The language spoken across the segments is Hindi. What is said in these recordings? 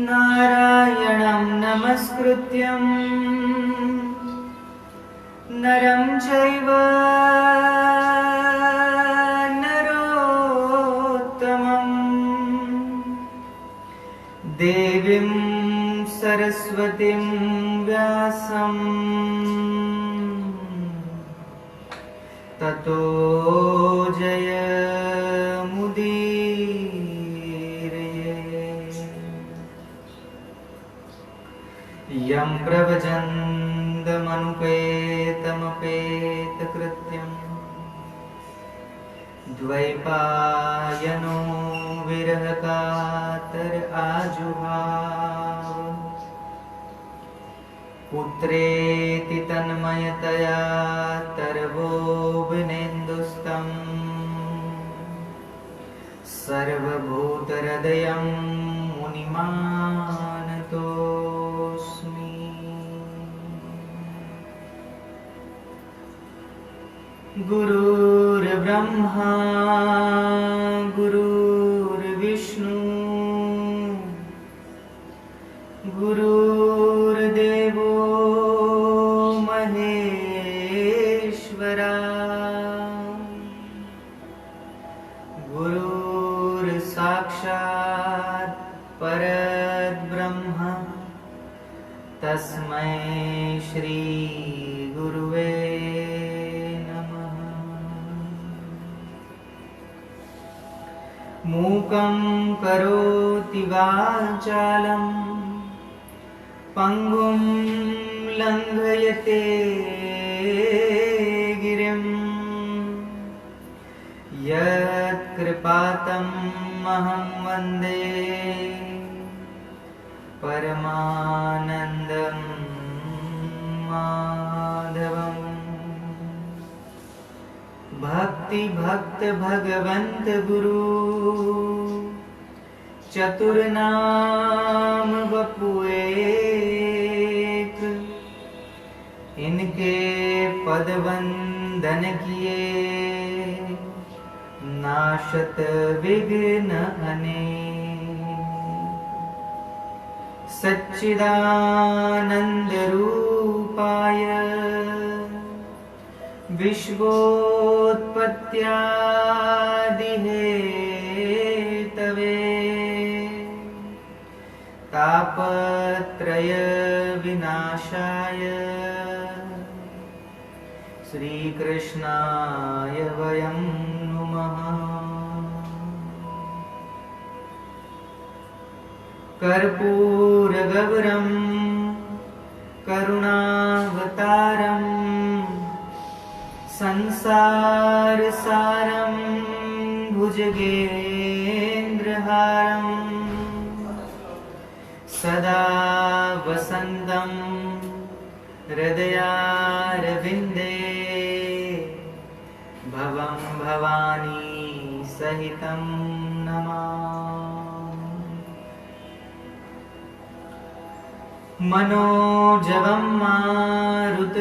नारायणं नमस्कृत्यं नरं चैव नरोत्तमं देवीं सरस्वतीं व्यासं ततो जयमुदीरये। यं प्रव्रजन्तमनुपेतमपेतकृत्यं द्वैपायनो विरहकातर आजुहाव पुत्रेति तन्मयतया तर्वोऽभिनेन्दुस्तं सर्वभूतहृदयं मुनिमानतोऽस्मि। गुरुर्ब्रह्मा गुरुर्विष्णु गुरुर्देवो महेश्वरा गुरुर्साक्षात् परब्रह्म तस्मै श्री गुरुवे नमः। मूकं करोति वाचालं पंगुं लंघयते गिरिं यत्कृपातमहं वन्दे परमानन्दं माधवम्। भक्ति भक्त भगवंत गुरु चतुर्नाम बपुएक, इनके पद वंदन किए नाशत विघ्न अनेक। सच्चिदानंद रूपाय विश्वोत्पत्त्यादिहेतवे तापत्रय विनाशाय श्रीकृष्णाय वयं नुमः। कर्पूरगौरं करुणावतारं संसारसारं भुजगेन्द्रहारं सदा वसन्तं हृदयारविन्दे भवं भवानी सहितं नमामि। मनोजवं मारुततुल्यवेगं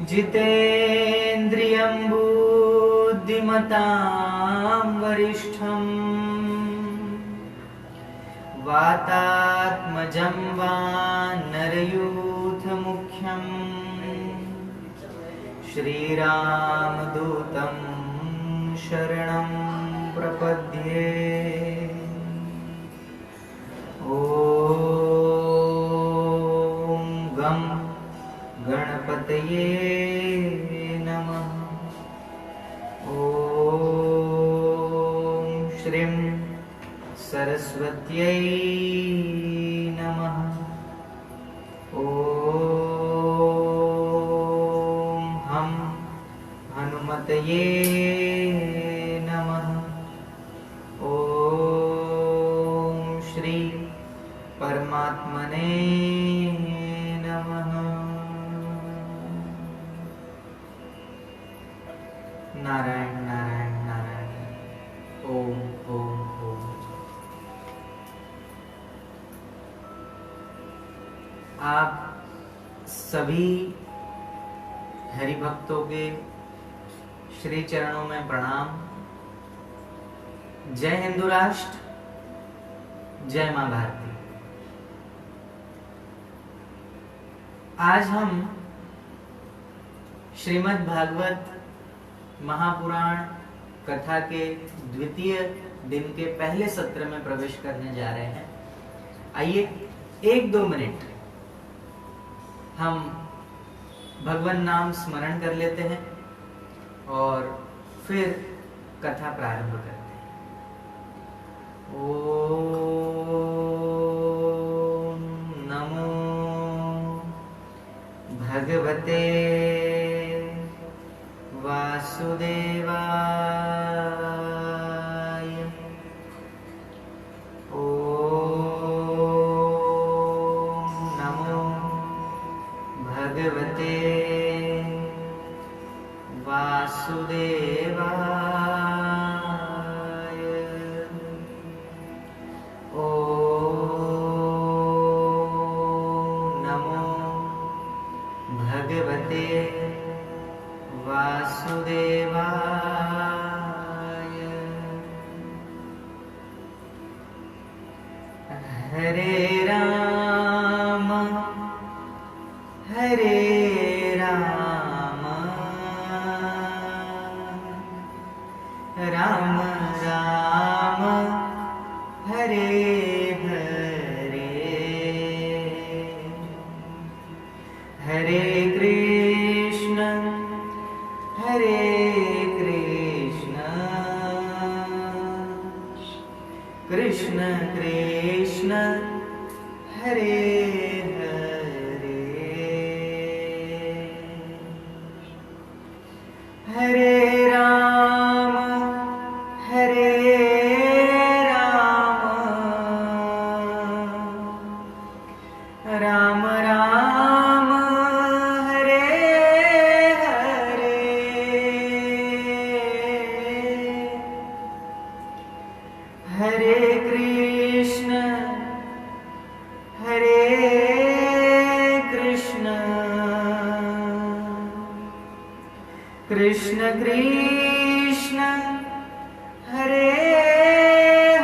जितेन्द्रियं बुद्धिमतां वरिष्ठं वातात्मजं वानरयूथमुख्यं श्रीरामदूतं शरणं प्रपद्ये। ॐ गं गणपतये नमः। ॐ श्रीं सरस्वत्यै नमः। ॐ हं हनुमतये नमः। ॐ श्री परमात्मने नमः। नारायण नारायण नारायण। ओम ओम ओम। आप सभी हरि भक्तों के श्री चरणों में प्रणाम। जय हिंदू राष्ट्र, जय मां भारती। आज हम श्रीमद् भागवत महापुराण कथा के द्वितीय दिन के पहले सत्र में प्रवेश करने जा रहे हैं। आइए 1-2 मिनट हम भगवान नाम स्मरण कर लेते हैं और फिर कथा प्रारंभ करते हैं। ओम नमो भगवते वासुदेवाय। ओम नमो भगवते वासुदेवाय। ओम नमो भगवते वासुदेवाय। हरे राम हरे राम राम राम हरे हरे। हरे कृष्ण हरे कृष्ण कृष्ण कृष्ण हरे हरे। हरे राम हरे राम राम राम हरे हरे। हरे कृष्ण हरे कृष्ण कृष्ण कृष्ण हरे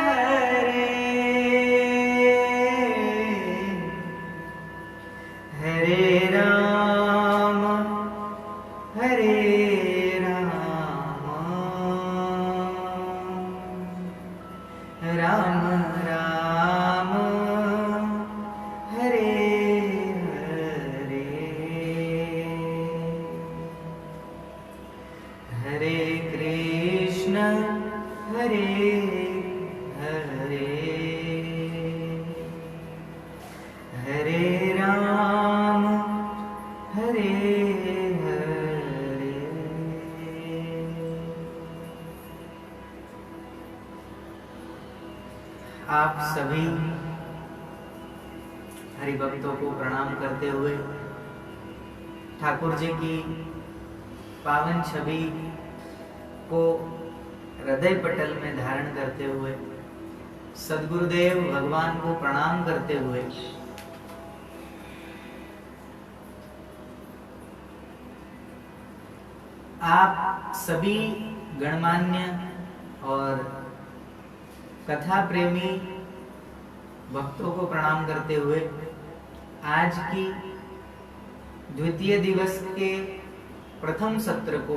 हरे। हरे राम हरे राम राम राम हरे हरे। हरे कृष्ण हरे हरे। हरे राम हरे हरे। आप सभी हरिभक्तों को प्रणाम करते हुए ठाकुर जी की पावन छवि को हृदय पटल में धारण करते हुए सद्गुरुदेव भगवान को प्रणाम करते हुए आप सभी गणमान्य और कथा प्रेमी भक्तों को प्रणाम करते हुए आज की द्वितीय दिवस के प्रथम सत्र को,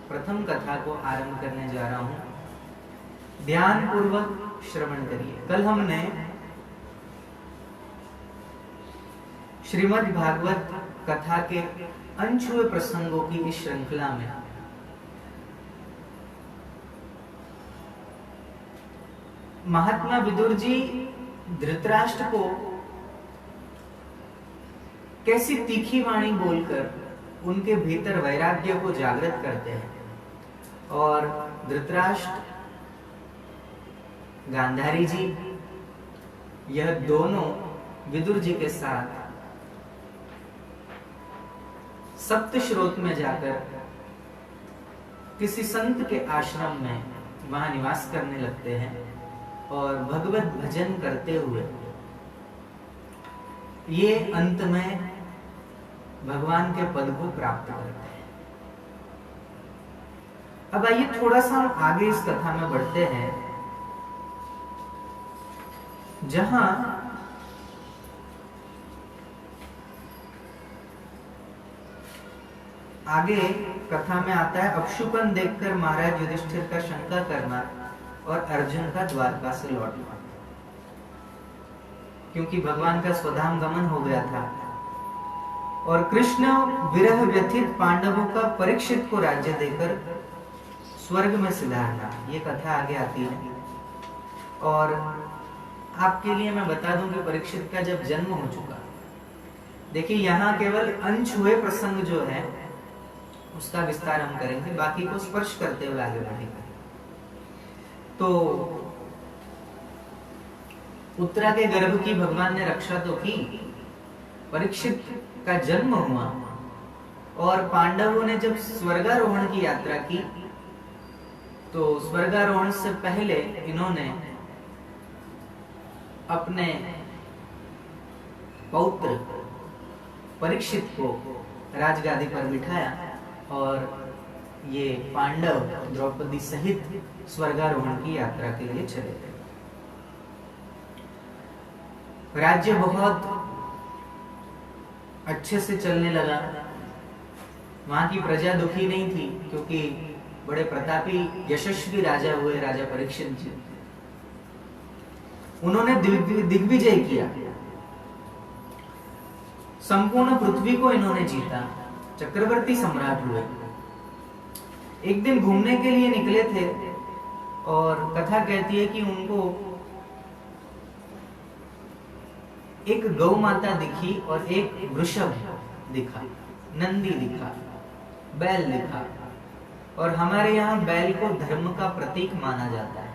प्रथम कथा को आरंभ करने जा रहा हूं। ध्यान पूर्वक श्रवण करिए। कल हमने श्रीमद् भागवत कथा के अनछुए प्रसंगों की इस श्रृंखला में महात्मा विदुर जी धृतराष्ट्र को कैसी तीखी वाणी बोलकर उनके भीतर वैराग्य को जागृत करते हैं और धृतराष्ट्र, गांधारी जी, यह दोनों विदुर जी के साथ सप्तश्रोत में जाकर किसी संत के आश्रम में वहां निवास करने लगते हैं और भगवत भजन करते हुए ये अंत में भगवान के पद को प्राप्त करते हैं। अब आइए थोड़ा सा हम आगे इस कथा में बढ़ते हैं जहां आगे कथा में आता है, अपशुपन देखकर महाराज युधिष्ठिर का शंका करना और अर्जुन का द्वारका से लौटना, क्योंकि भगवान का स्वधाम गमन हो गया था और कृष्ण विरह व्यथित पांडवों का परीक्षित को राज्य देकर स्वर्ग में सिधारना, ये कथा आगे आती है। और आपके लिए मैं बता दूं कि परीक्षित का जब जन्म हो चुका, देखिए यहाँ केवल अनछुए प्रसंग जो है उसका विस्तार हम करेंगे, बाकी को स्पर्श करते हुए आगे बढ़ेंगे। तो उत्तरा के गर्भ की भगवान ने रक्षा तो की, परीक्षित का जन्म हुआ और पांडवों ने जब स्वर्गारोहण की यात्रा की तो स्वर्गारोहण से पहले इन्होंने अपने पौत्र परीक्षित को राजगादी पर बिठाया और ये पांडव द्रौपदी सहित स्वर्गारोहण की यात्रा के लिए चले गए। राज्य बहुत अच्छे से चलने लगा, वहां की प्रजा दुखी नहीं थी क्योंकि बड़े प्रतापी यशस्वी राजा हुए राजा परीक्षित जी। उन्होंने दिग्विजय किया, संपूर्ण पृथ्वी को इन्होंने जीता, चक्रवर्ती सम्राट हुए। एक दिन घूमने के लिए निकले थे और कथा कहती है कि उनको एक गौ माता दिखी और एक वृषभ दिखा, नंदी दिखा, बैल दिखा। और हमारे यहाँ बैल को धर्म का प्रतीक माना जाता है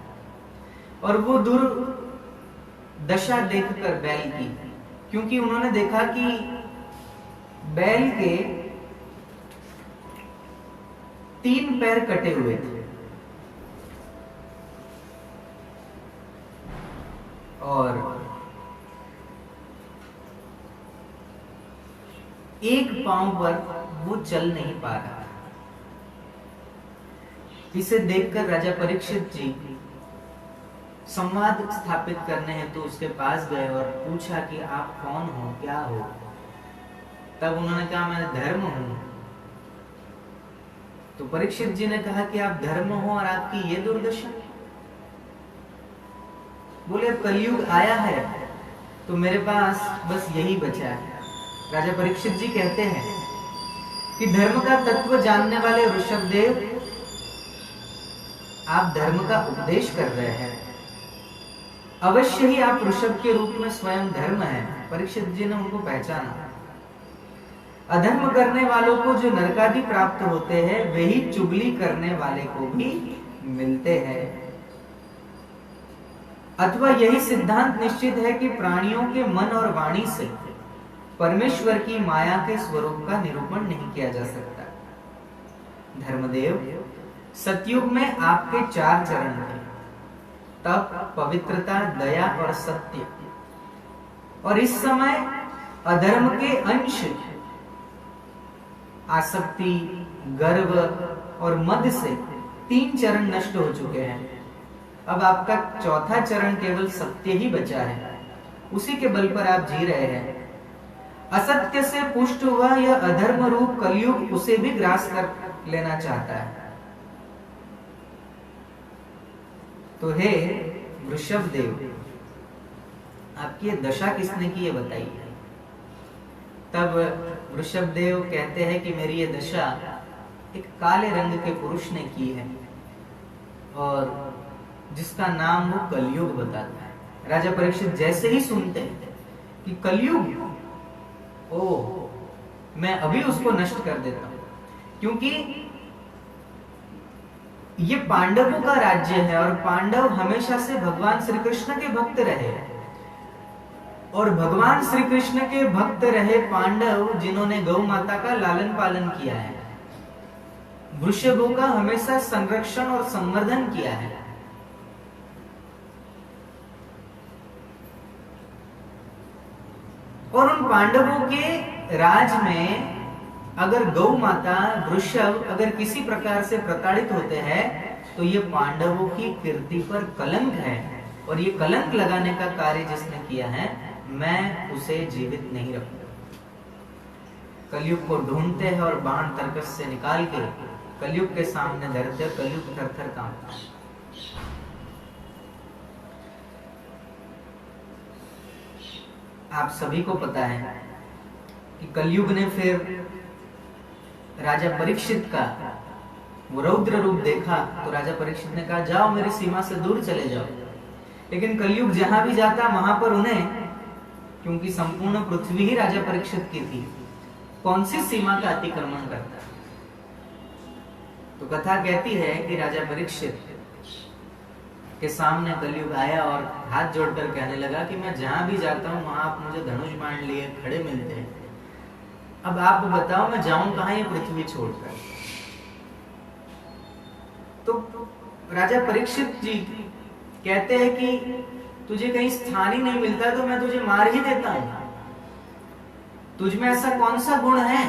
और वो दुर्दशा देखकर बैल की, क्योंकि उन्होंने देखा कि बैल के 3 पैर कटे हुए थे और एक पांव पर वो चल नहीं पा रहा। इसे देखकर राजा परीक्षित जी संवाद स्थापित करने हैं तो उसके पास गए और पूछा कि आप कौन हो, क्या हो। तब उन्होंने कहा मैं धर्म हूं। तो परीक्षित जी ने कहा कि आप धर्म हो और आपकी ये दुर्दशा। बोले कलयुग आया है तो मेरे पास बस यही बचा है। राजा परीक्षित जी कहते हैं कि धर्म का तत्व जानने वाले ऋषभदेव, आप धर्म का उपदेश कर रहे हैं, अवश्य ही आप ऋषभ के रूप में स्वयं धर्म हैं। परीक्षित जी ने उनको पहचाना। अधर्म करने वालों को जो नरकादि प्राप्त होते हैं वही चुगली करने वाले को भी मिलते हैं। अथवा यही सिद्धांत निश्चित है कि प्राणियों के मन और वाणी से परमेश्वर की माया के स्वरूप का निरूपण नहीं किया जा सकता। धर्मदेव, सतयुग में आपके 4 चरण थे, तप, पवित्रता, दया और सत्य। और इस समय अधर्म के अंश आसक्ति, गर्व और मद से 3 चरण नष्ट हो चुके हैं। अब आपका 4था चरण केवल सत्य ही बचा है, उसी के बल पर आप जी रहे हैं। असत्य से पुष्ट हुआ यह अधर्म रूप कलयुग उसे भी ग्रास कर लेना चाहता है। तो हे वृषभदेव, आपकी दशा किसने की ये बताइए। तब वृषभदेव कहते हैं कि मेरी ये दशा एक काले रंग के पुरुष ने की है और जिसका नाम वो कलयुग बताता है। राजा परीक्षित जैसे ही सुनते हैं कि कलयुग, ओ मैं अभी उसको नष्ट कर देता हूं, क्योंकि ये पांडवों का राज्य है और पांडव हमेशा से भगवान श्री कृष्ण के भक्त रहे और भगवान श्री कृष्ण के भक्त रहे पांडव जिन्होंने गौ माता का लालन पालन किया है, वृषभों का हमेशा संरक्षण और संवर्धन किया है। और उन पांडवों के राज में अगर गौ माता, वृषभ अगर किसी प्रकार से प्रताड़ित होते हैं तो ये पांडवों की कीर्ति पर कलंक है। और ये कलंक लगाने का कार्य जिसने किया है, मैं उसे जीवित नहीं रखूंगा। कलयुग को ढूंढते हैं और बाण तर्कस से निकाल के कलयुग के सामने धरते, कलयुग थर थर कांपता है। आप सभी को पता है कि कलयुग ने फिर राजा परीक्षित का वो रौद्र रूप देखा, तो राजा परीक्षित ने कहा जाओ मेरी सीमा से दूर चले जाओ। लेकिन कलयुग जहां भी जाता वहां पर उन्हें, क्योंकि संपूर्ण पृथ्वी ही राजा परीक्षित की थी, कौन सी सीमा का अतिक्रमण करता। तो कथा कहती है कि राजा परीक्षित के सामने कलयुग आया और हाथ जोड़कर कहने लगा कि मैं जहां भी जाता हूं वहां आप मुझे धनुष बाण लिए खड़े मिलते हैं, अब आप बताओ मैं जाऊं कहां ये पृथ्वी छोड़कर। तो राजा परीक्षित जी कहते हैं कि तुझे कहीं स्थान ही नहीं मिलता तो मैं तुझे मार ही देता हूं। तुझ में ऐसा कौन सा गुण है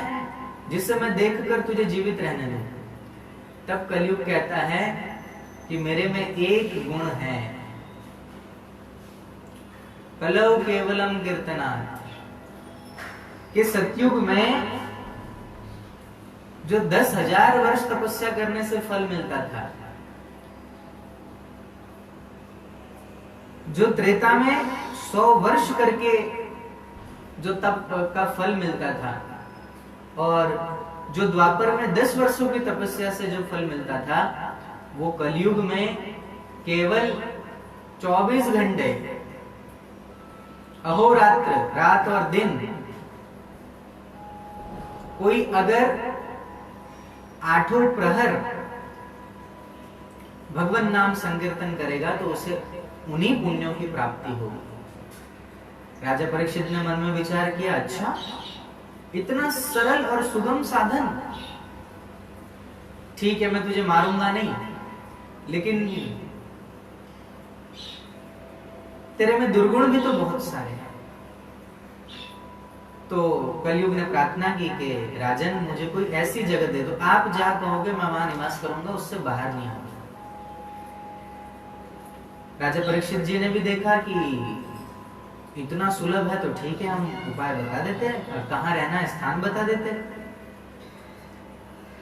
जिससे मैं देखकर तुझे जीवित रहने दूं। तब कलयुग कहता है कि मेरे में एक गुण है, कलौ केवलम कीर्तनात्, कि सतयुग में जो 10,000 वर्ष तपस्या करने से फल मिलता था, जो त्रेता में 100 वर्ष करके जो तप का फल मिलता था, और जो द्वापर में 10 वर्षों की तपस्या से जो फल मिलता था, वो कलयुग में केवल 24 घंटे अहोरात्र, रात और दिन, कोई अगर 8 प्रहर भगवान नाम संकीर्तन करेगा तो उसे उन्हीं पुण्यों की प्राप्ति होगी। राजा परीक्षित ने मन में विचार किया, अच्छा इतना सरल और सुगम साधन, ठीक है मैं तुझे मारूंगा नहीं, लेकिन तेरे में दुर्गुण भी तो बहुत सारे हैं। तो कलयुग ने प्रार्थना की कि राजन मुझे कोई ऐसी जगह दे दो, आप जहां कहोगे मैं वहां निवास करूंगा, उससे बाहर नहीं आऊंगा। राजा परीक्षित जी ने भी देखा कि इतना सुलभ है तो ठीक है, हम उपाय बता देते हैं और कहाँ रहना है स्थान बता देते हैं।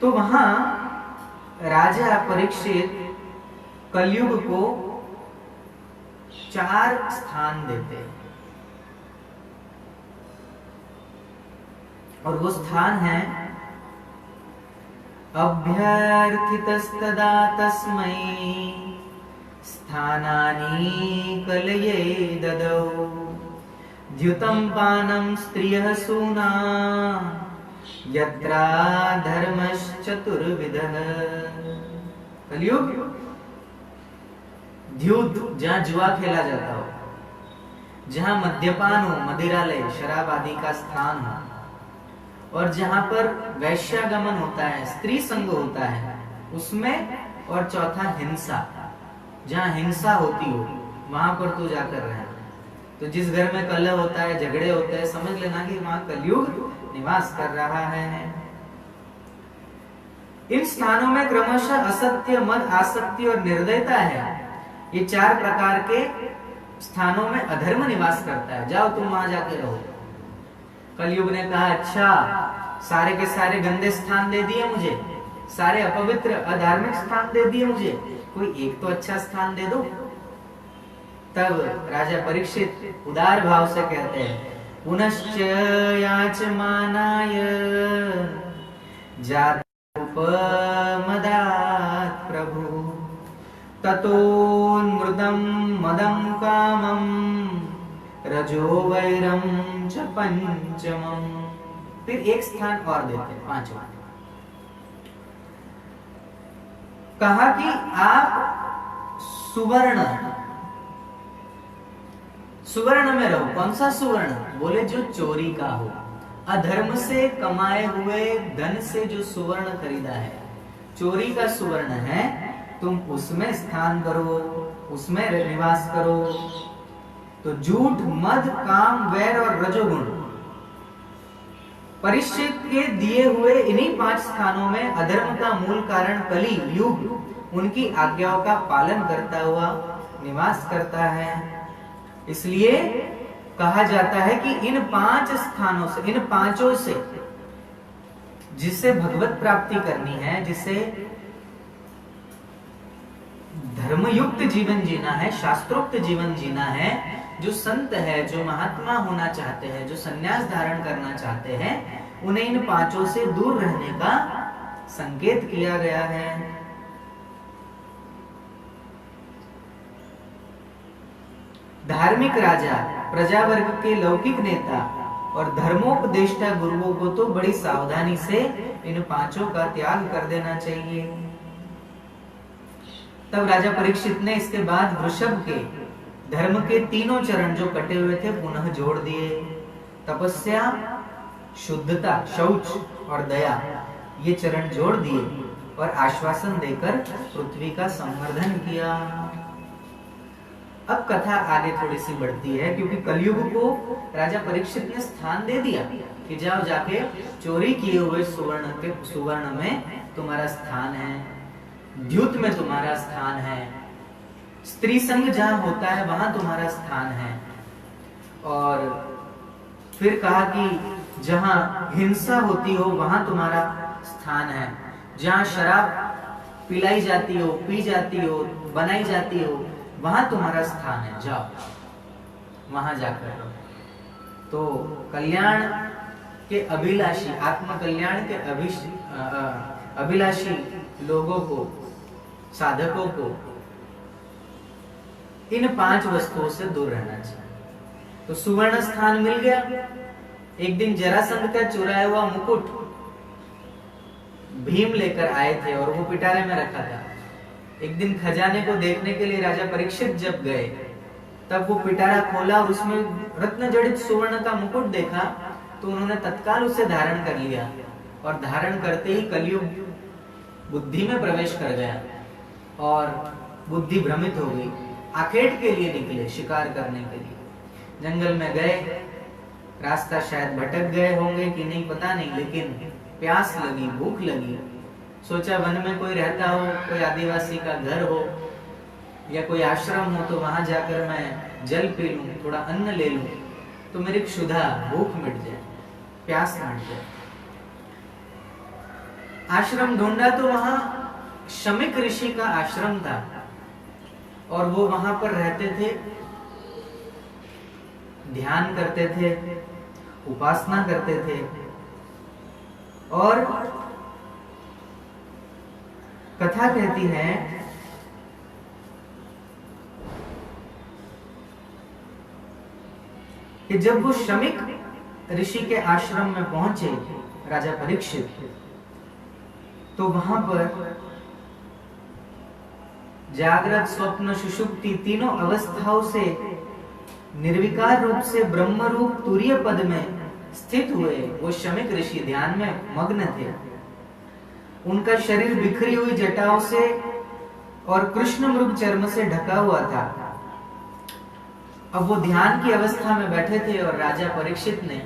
तो वहां राजा परीक्षित कलयुग को 4 स्थान देते हैं, और वो स्थान है अभ्यर्थितस्तदा तस्मै स्थानानि कलये ददौ द्युतं पानं स्त्रियः सूना यत्रा धर्मश्चतुर्विधः। कलयुग द्युत, जहां जुआ खेला जाता हो, जहां मद्यपान हो, मदिरालय शराब आदि का स्थान हो, और जहां पर वैश्यागमन होता है, स्त्री संग होता है उसमें, और चौथा हिंसा, जहां हिंसा होती हो वहां पर तू जाकर रहे। तो जिस घर में कलह होता है, झगड़े होते हैं, समझ लेना कि वहां कलयुग निवास कर रहा है। इन स्थानों में क्रमशः असत्य, मद, आसक्ति और निर्दयता है। ये 4 प्रकार के स्थानों में अधर्म निवास करता है, जाओ तुम वहां जाके रहो। कलयुग ने कहा अच्छा सारे के सारे गंदे स्थान दे दिए मुझे, सारे अपवित्र अधार्मिक स्थान दे दिए मुझे, कोई एक तो अच्छा स्थान दे दो। तब राजा परीक्षित उदार भाव से कहते हैं, पुनश्च याचमानाय जातोपमदात् प्रभु ततोन्मृदं मदं कामं रजो वैरम च पंचमम्। फिर एक स्थान और देते हैं, 5वां। कहा कि आप सुवर्ण में रहो। कौन सा सुवर्ण? बोले जो चोरी का हो, अधर्म से कमाए हुए धन से जो सुवर्ण खरीदा है, चोरी का सुवर्ण है, तुम उसमें स्थान करो, उसमें निवास करो। तो झूठ, मद, काम, वैर और रजोगुण, परीक्षित के दिए हुए इन्हीं 5 स्थानों में अधर्म का मूल कारण कली युग उनकी आज्ञाओं का पालन करता हुआ निवास करता है। इसलिए कहा जाता है कि इन 5 स्थानों से, इन 5 से जिसे भगवत प्राप्ति करनी है, जिसे धर्मयुक्त जीवन जीना है, शास्त्रोक्त जीवन जीना है, जो संत है, जो महात्मा होना चाहते हैं, जो संन्यास धारण करना चाहते हैं, उन्हें इन 5 से दूर रहने का संकेत किया गया है। धार्मिक राजा, प्रजा वर्ग के लौकिक नेता और धर्मोपदेष्टा गुरुओं को तो बड़ी सावधानी से इन 5 का त्याग कर देना चाहिए। तब राजा परीक्षित ने इसके बाद वृषभ के धर्म के 3 चरण जो कटे हुए थे पुनः जोड़ दिए। तपस्या, शुद्धता, शौच और दया, ये चरण जोड़ दिए और आश्वासन देकर पृथ्वी का संवर्धन किया। अब कथा आगे थोड़ी सी बढ़ती है, क्योंकि कलयुग को राजा परीक्षित ने स्थान दे दिया कि जाओ जाके चोरी किए हुए सुवर्ण में तुम्हारा स्थान है, द्युत में तुम्हारा स्थान है, स्त्री संग जहां होता है वहां तुम्हारा स्थान है। और फिर कहा कि जहां हिंसा होती हो वहां तुम्हारा स्थान है, जहां शराब पिलाई जाती हो, पी जाती हो, बनाई जाती हो, वहां तुम्हारा स्थान है, जाओ वहां जाकर। तो कल्याण के अभिलाषी, आत्म कल्याण के अभिलाषी लोगों को, साधकों को इन 5 वस्तुओं से दूर रहना चाहिए। तो सुवर्ण स्थान मिल गया। एक दिन जरासंध का चुराया हुआ मुकुट भीम लेकर आए थे और वो पिटारे में रखा था। एक दिन खजाने को देखने के लिए राजा परीक्षित जब गए, तब वो पिटारा खोला और उसमें रत्न जड़ित सुवर्ण का मुकुट देखा, तो उन्होंने तत्काल उसे धारण कर लिया और धारण करते ही कलयुग बुद्धि में प्रवेश कर गया और बुद्धि भ्रमित हो गई। आखेट के लिए निकले, शिकार करने के लिए जंगल में गए। रास्ता शायद भटक गए होंगे कि नहीं पता नहीं, लेकिन प्यास लगी, भूख लगी। सोचा वन में कोई रहता हो, कोई आदिवासी का घर हो या कोई आश्रम हो, तो वहां जाकर मैं जल पी लूं, थोड़ा अन्न ले लूं, तो मेरी क्षुधा, भूख मिट जाए, प्यास मिट जाए। आश्रम ढूंढा तो वहां शमिक ऋषि का आश्रम था और वो वहां पर रहते थे, ध्यान करते थे, उपासना करते थे और कथा कहती है कि जब वो शमिक ऋषि के आश्रम में पहुंचे राजा परीक्षित, तो वहां पर जागृत, स्वप्न, सुषुप्ति तीनों अवस्थाओं से निर्विकार रूप से ब्रह्म रूप तुरीय पद में स्थित हुए वो शमिक ऋषि ध्यान में मग्न थे। उनका शरीर बिखरी हुई जटाओं से और कृष्ण मृग चर्म से ढका हुआ था। अब वो ध्यान की अवस्था में बैठे थे और राजा परीक्षित ने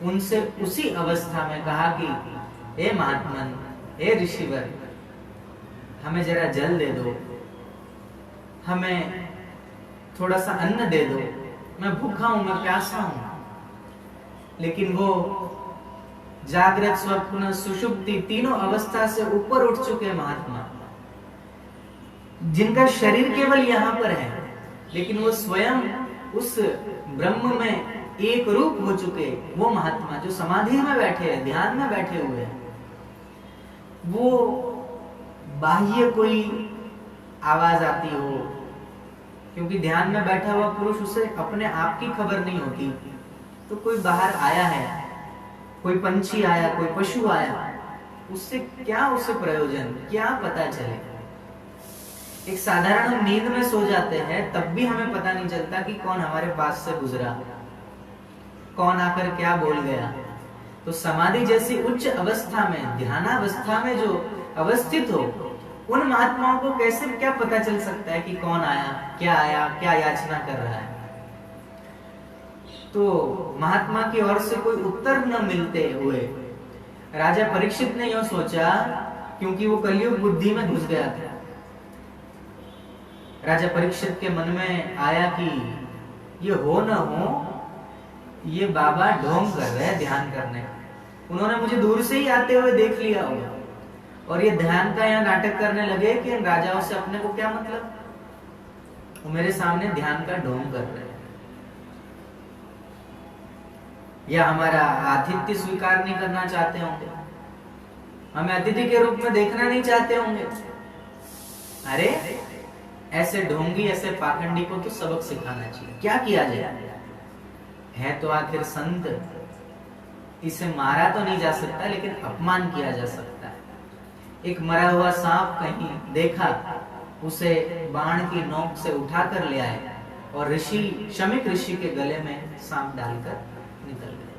उनसे उसी अवस्था में कहा कि हे महात्मन, हे ऋषिवर, हमें जरा जल दे दो, हमें थोड़ा सा अन्न दे दो, मैं भूखा हूं, मैं प्यासा हूं। लेकिन वो जागृत, स्वप्न, सुषुप्ति तीनों अवस्था से ऊपर उठ चुके महात्मा, जिनका शरीर केवल यहाँ पर है, लेकिन वो स्वयं उस ब्रह्म में एक रूप हो चुके वो महात्मा जो समाधि में बैठे हैं, ध्यान में बैठे हुए हैं, वो बाह्य कोई आवाज आती हो, क्योंकि ध्यान में बैठा हुआ पुरुष, उसे अपने आप की खबर नहीं होती, तो कोई बाहर आया है, कोई पंछी आया, कोई पशु आया, उससे क्या उसे प्रयोजन, क्या पता चले। एक साधारण हम नींद में सो जाते हैं, तब भी हमें पता नहीं चलता कि कौन हमारे पास से गुजरा, कौन आकर क्या बोल गया। तो समाधि जैसी उच्च अवस्था में, ध्यानावस्था में जो अवस्थित हो, उन महात्माओं को कैसे क्या पता चल सकता है कि कौन आया, क्या याचना कर रहा है। तो महात्मा की ओर से कोई उत्तर न मिलते हुए राजा परीक्षित ने यह सोचा, क्योंकि वो कलयुग बुद्धि में घुस गया था, राजा परीक्षित के मन में आया कि ये हो न हो, ये बाबा ढोंग कर रहे हैं ध्यान करने। उन्होंने मुझे दूर से ही आते हुए देख लिया होगा और ये ध्यान का यहाँ नाटक करने लगे कि इन राजाओं से अपने को क्या मतलब, वो मेरे सामने ध्यान का ढोंग कर रहे हैं, या हमारा आतिथ्य स्वीकार नहीं करना चाहते होंगे, हमें अतिथि के रूप में देखना नहीं चाहते होंगे। अरे ऐसे ढोंगी, ऐसे पाखंडी को तो सबक सिखाना चाहिए। क्या किया जाए, है तो आखिर संत, इसे मारा तो नहीं जा सकता लेकिन अपमान किया जा सकता है। एक मरा हुआ सांप कहीं देखा, उसे बाण की नोक से उठाकर ले आए और ऋषि, शमिक ऋषि के गले में सांप डालकर निकल गए।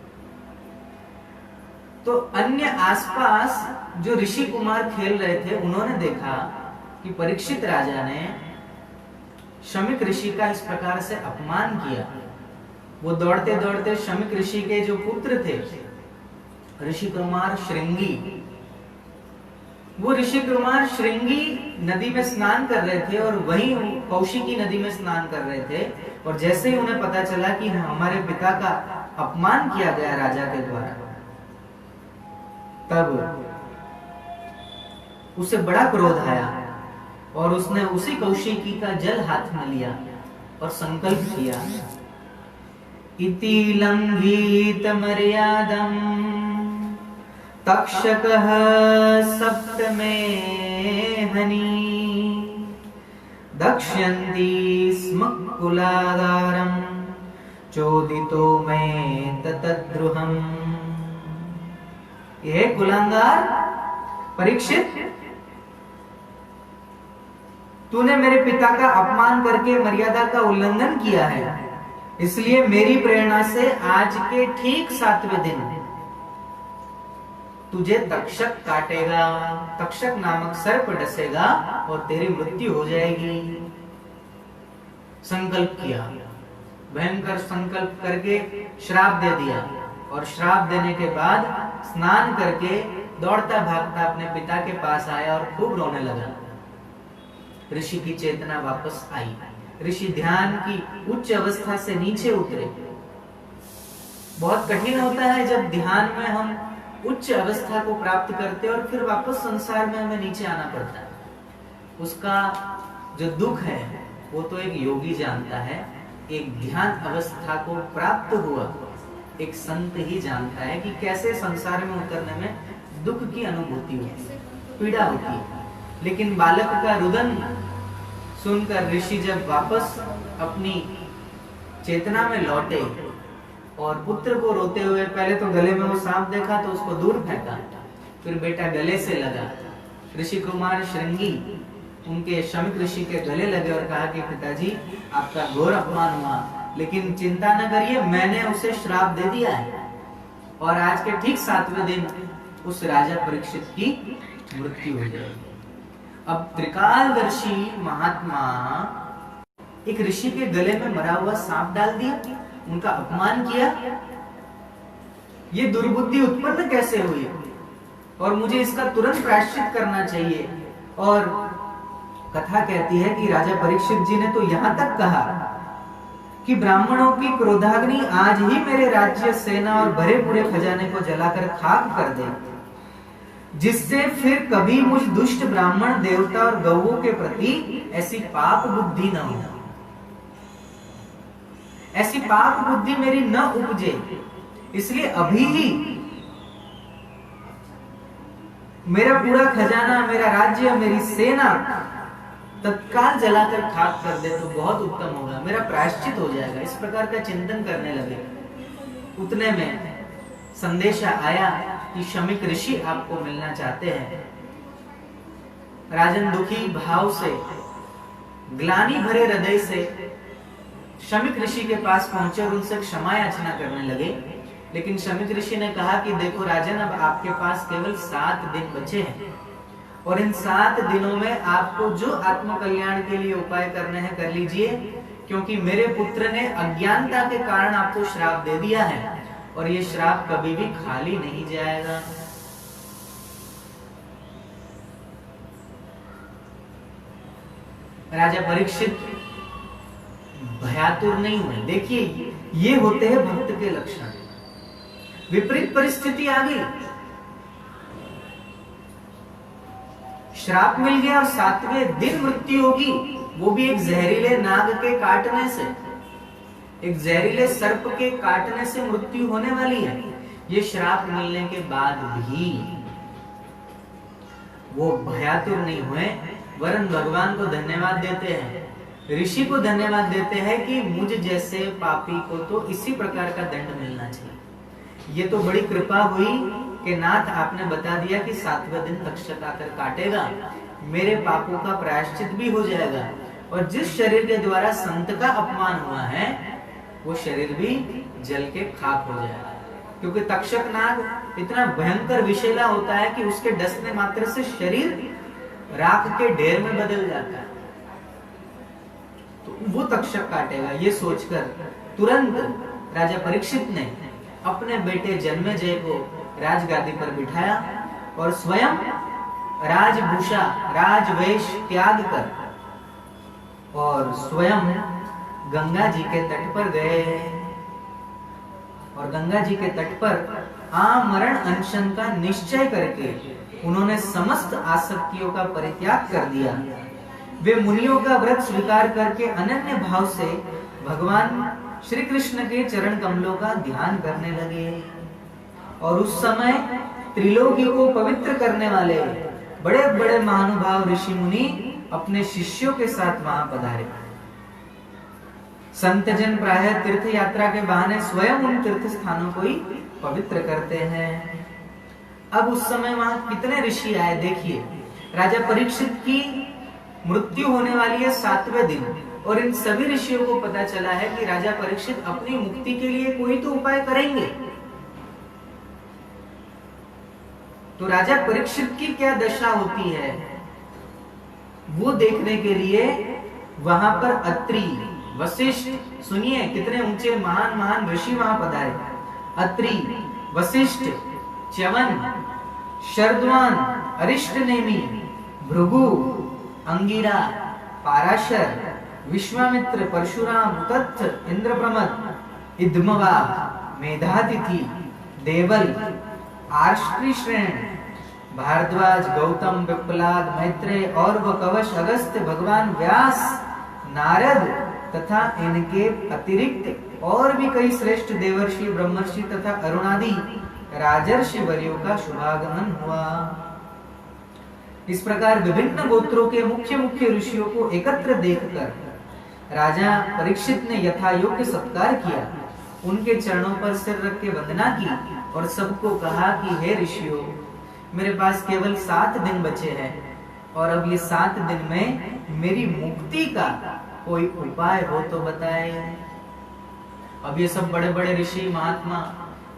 तो अन्य आसपास जो ऋषि कुमार खेल रहे थे, उन्होंने देखा कि परीक्षित राजा ने शमिक ऋषि का इस प्रकार से अपमान किया। वो दौड़ते दौड़ते शमिक ऋषि के जो पुत्र थे, ऋषि कुमार श्रृंगी, वो ऋषि कुमार श्रृंगी नदी में स्नान कर रहे थे और वहीं कौशिकी नदी में स्नान कर रहे थे। और जैसे ही उन्हें पता चला कि हमारे पिता का अपमान किया गया राजा के द्वारा, तब उसे बड़ा क्रोध आया और उसने उसी कौशिकी का जल हाथ में लिया और संकल्प किया, इति लंघित मर्यादम तक्षकः सप्तमे हनि दक्ष्यन्ति स्म कुलागारं चोदितो में ततद्रुहम्। यह कुलांगार परीक्षित, तूने मेरे पिता का अपमान करके मर्यादा का उल्लंघन किया है, इसलिए मेरी प्रेरणा से आज के ठीक 7वें दिन तुझे तक्षक काटेगा, तक्षक नामक सर्प डसेगा और तेरी मृत्यु हो जाएगी। संकल्प किया, भयंकर संकल्प करके श्राप दे दिया और श्राप देने के बाद स्नान करके दौड़ता भागता अपने पिता के पास आया और खूब रोने लगा। ऋषि की चेतना वापस आई, ऋषि ध्यान की उच्च अवस्था से नीचे उतरे। बहुत कठिन होता है जब ध्यान में हम उच्च अवस्था को प्राप्त करते और फिर वापस संसार में हमें नीचे आना पड़ता है। उसका जो दुख है वो तो एक योगी जानता है, एक ध्यान अवस्था को प्राप्त हुआ एक संत ही जानता है कि कैसे संसार में उतरने में दुख की अनुभूति होती है, पीड़ा होती है। लेकिन बालक का रुदन सुनकर ऋषि जब वापस अपनी चेतना में लौटे और पुत्र को रोते हुए, पहले तो गले में वो सांप देखा तो उसको दूर फेंका, फिर बेटा गले से लगा। ऋषि कुमार श्रृंगी उनके शमिक ऋषि के गले लगे और कहा कि पिताजी आपका घोर अपमान हुआ, लेकिन चिंता न करिए, मैंने उसे श्राप दे दिया है और आज के ठीक 7वें दिन उस राजा परीक्षित की मृत्यु हो जाएगी। अब त्रिकालदर्शी महात्मा एक ऋषि के गले में मरा हुआ सांप डाल दिया, उनका अपमान किया। ये दुर्बुद्धि उत्पन्न कैसे हुई और मुझे इसका तुरंत प्रायश्चित करना चाहिए। और कथा कहती है कि राजा परीक्षित जी ने तो यहां तक कहा कि ब्राह्मणों की क्रोधाग्नि आज ही मेरे राज्य, सेना और भरे पूरे खजाने को जलाकर खाक कर दे, जिससे फिर कभी मुझ दुष्ट ब्राह्मण, देवता और गौओं के प्रति ऐसी पाप बुद्धि न हो, ऐसी पाप बुद्धि मेरी न उपजे। इसलिए अभी ही मेरा पूरा खजाना, मेरा राज्य, मेरी सेना तत्काल जलाकर खाक कर दे तो बहुत उत्तम होगा, मेरा प्रायश्चित हो जाएगा। इस प्रकार का चिंतन करने लगे। उतने में संदेशा आया कि शमिक ऋषि आपको मिलना चाहते हैं। राजन दुखी भाव से, ग्लानि भरे हृदय से शमिक ऋषि के पास पहुंचे और उनसे क्षमा याचना करने लगे। लेकिन शमिक ऋषि ने कहा कि देखो राजन, अब आपके पास केवल 7 दिन बचे हैं और इन 7 दिनों में आपको जो आत्म कल्याण के लिए उपाय करने हैं कर लीजिए, क्योंकि मेरे पुत्र ने अज्ञानता के कारण आपको श्राप दे दिया है और ये श्राप कभी भी खाली नहीं जाएगा। राजा परीक्षित भयातुर नहीं हुए। देखिए, ये होते हैं भक्त के लक्षण। विपरीत परिस्थिति आ गई, श्राप मिल गया और 7वें दिन मृत्यु होगी, वो भी एक जहरीले नाग के काटने से, एक जहरीले सर्प के काटने से मृत्यु होने वाली है। ये श्राप मिलने के बाद भी वो भयातुर नहीं हुए, वरन भगवान को धन्यवाद देते हैं, ऋषि को धन्यवाद देते हैं कि मुझ जैसे पापी को तो इसी प्रकार का दंड मिलना चाहिए। ये तो बड़ी कृपा हुई कि नाथ आपने बता दिया कि 7वें दिन तक्षक आकर काटेगा, मेरे पापों का प्रायश्चित भी हो जाएगा, और जिस शरीर के द्वारा संत का अपमान हुआ है वो शरीर भी जल के खाक हो जाएगा। क्योंकि तक्षक नाग इतना भयंकर विषैला होता है कि उसके डसने मात्र से शरीर राख के ढेर में बदल जाता है, तो वो तक्षक काटेगा। ये सोचकर तुरंत राजा परीक्षित ने अपने बेटे जन्मेजय को राजगादी पर बिठाया और स्वयं राजभूषा राजवेश त्याग कर और स्वयं गंगा जी के तट पर गए, और गंगा जी के तट पर आमरण अनशन का निश्चय करके उन्होंने समस्त आसक्तियों का परित्याग कर दिया। वे मुनियों का व्रत स्वीकार करके अनन्य भाव से भगवान श्री कृष्ण के चरण कमलों का ध्यान करने लगे। और उस समय त्रिलोकी को पवित्र करने वाले बड़े बड़े महानुभाव ऋषि मुनि अपने शिष्यों के साथ वहां पधारे। संतजन प्रायः तीर्थ यात्रा के बहाने स्वयं उन तीर्थ स्थानों को ही पवित्र करते हैं। अब उस समय वहां कितने ऋषि आए देखिए। राजा परीक्षित की मृत्यु होने वाली है 7वें दिन, और इन सभी ऋषियों को पता चला है कि राजा परीक्षित अपनी मुक्ति के लिए कोई तो उपाय करेंगे। तो राजा परीक्षित की क्या दशा होती है वो देखने के लिए वहां पर अत्रि, वशिष्ठ, सुनिए कितने ऊंचे महान महान ऋषि वहां पधारे। अत्रि, वशिष्ठ, च्यवन, शरद्वान, अरिष्टनेमि, भृगु, अंगिरा, पाराशर, विश्वामित्र, परशुराम, तत्थ, इंद्रप्रमद, इद्मवा, मेधातिथि, देवल, आर्ष्टृश्रेण, भारद्वाज, गौतम, पिप्पलाद, मैत्रेय, और कवश, अगस्त्य, भगवान व्यास, नारद तथा इनके अतिरिक्त और भी कई श्रेष्ठ देवर्षि, ब्रह्मर्षि तथा अरुणादि राजर्षि वर्यों का शुभागमन हुआ। इस प्रकार विभिन्न गोत्रों के मुख्य मुख्य ऋषियों को एकत्र देखकर राजा परीक्षित ने यथा योग्य सत्कार किया, उनके चरणों पर सिर रख के वंदना की और सबको कहा कि हे ऋषियों, मेरे पास केवल 7 दिन बचे हैं, और अब ये 7 दिन में मेरी मुक्ति का कोई उपाय हो तो बताए। अब ये सब बड़े बड़े ऋषि महात्मा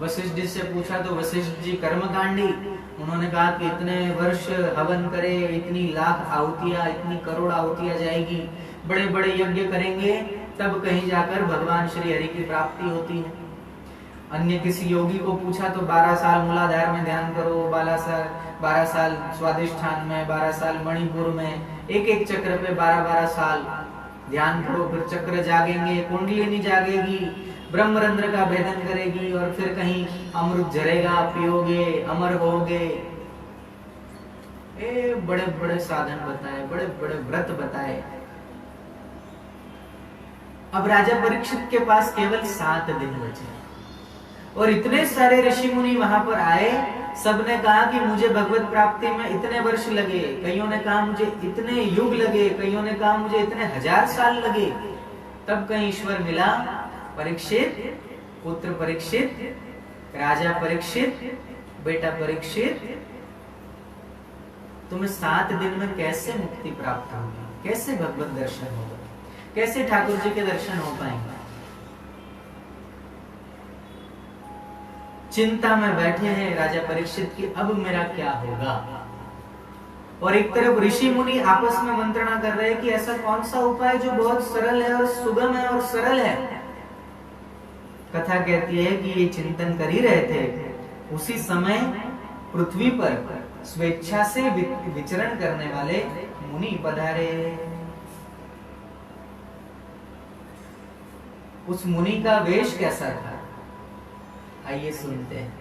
वशिष्ठ जी से पूछा तो वशिष्ठ जी कर्मकांडी, उन्होंने कहा कि इतने वर्ष हवन करे, इतनी लाख आहुतियां, इतनी करोड़ आहुतियां जाएगी, बड़े बड़े यज्ञ करेंगे, तब कहीं जाकर भगवान श्री हरि की प्राप्ति होती है। अन्य किसी योगी को पूछा तो 12 साल मूलाधार में ध्यान करो, 12 साल स्वादिष्ठान में, 12 साल मणिपुर में, एक एक चक्र पे 12 साल ध्यान करो, फिर चक्र जागेंगे, कुंडलिनी जागेगी, ब्रह्मरंध्र का भेदन करेगी, और फिर कहीं अमृत झरेगा, पियोगे, अमर होगे। बड़े बड़े साधन बताए, बड़े बड़े व्रत बताए। अब राजा परीक्षित के पास केवल 7 दिन बचे, और इतने सारे ऋषि मुनि वहां पर आए। सबने कहा कि मुझे भगवत प्राप्ति में इतने वर्ष लगे, कईयों ने कहा मुझे इतने युग लगे, कईयों ने कहा मुझे इतने 1000 साल लगे। तब कहीं ईश्वर मिला, परीक्षित, पुत्र परीक्षित, राजा परीक्षित, बेटा परीक्षित, तुम्हें 7 दिन में कैसे मुक्ति प्राप्त होगी, कैसे भगवत दर्शन होगा, कैसे ठाकुर जी के दर्शन हो पाएंगे। चिंता में बैठे हैं राजा परीक्षित की अब मेरा क्या होगा, और एक तरफ ऋषि मुनि आपस में मंत्रणा कर रहे हैं कि ऐसा कौन सा उपाय जो बहुत सरल है और सुगम है और सरल है। कथा कहती है कि ये चिंतन कर ही रहे थे, उसी समय पृथ्वी पर स्वेच्छा से विचरण करने वाले मुनि पधारे। उस मुनि का वेश कैसा था, आइए सुनते हैं।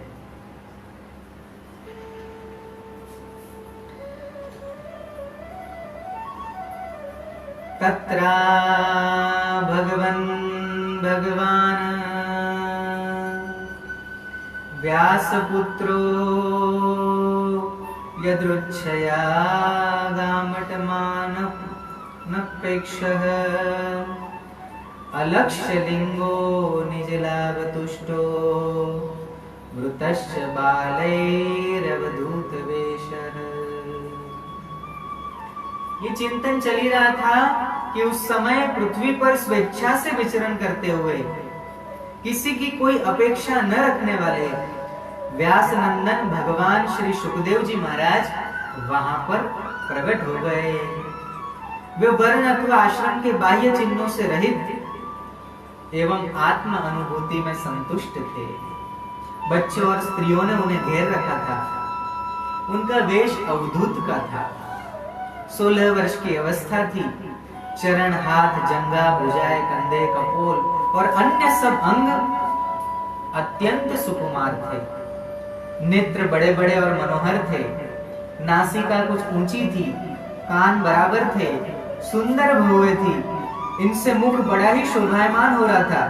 तत्रा भगवान व्यासपुत्रो यदृच्छया गामटमानप्रेक्षः अलक्ष्यलिङ्गो निजलाभतुष्टो मृतश्च बालैरवधूतवेषः। ये चिंतन चल ही रहा था कि उस समय पृथ्वी पर स्वेच्छा से विचरण करते हुए किसी की कोई अपेक्षा न रखने वाले व्यास नंदन भगवान श्री सुखदेव जी महाराज वहां पर प्रकट हो गए। वे वर्ण अथवा आश्रम के बाह्य चिन्हों से रहित एवं आत्म अनुभूति में संतुष्ट थे। बच्चों और स्त्रियों ने उन्हें घेर रखा था। उनका वेश अवधूत का था। 16 वर्ष की अवस्था थी। चरण, हाथ, जंघा, भुजाएं, कंधे, कपोल और अन्य सब अंग अत्यंत सुकुमार थे। नेत्र बड़े बड़े और मनोहर थे। नासिका कुछ ऊंची थी, कान बराबर थे, सुंदर भौहें थी। इनसे मुख बड़ा ही शोभायमान हो रहा था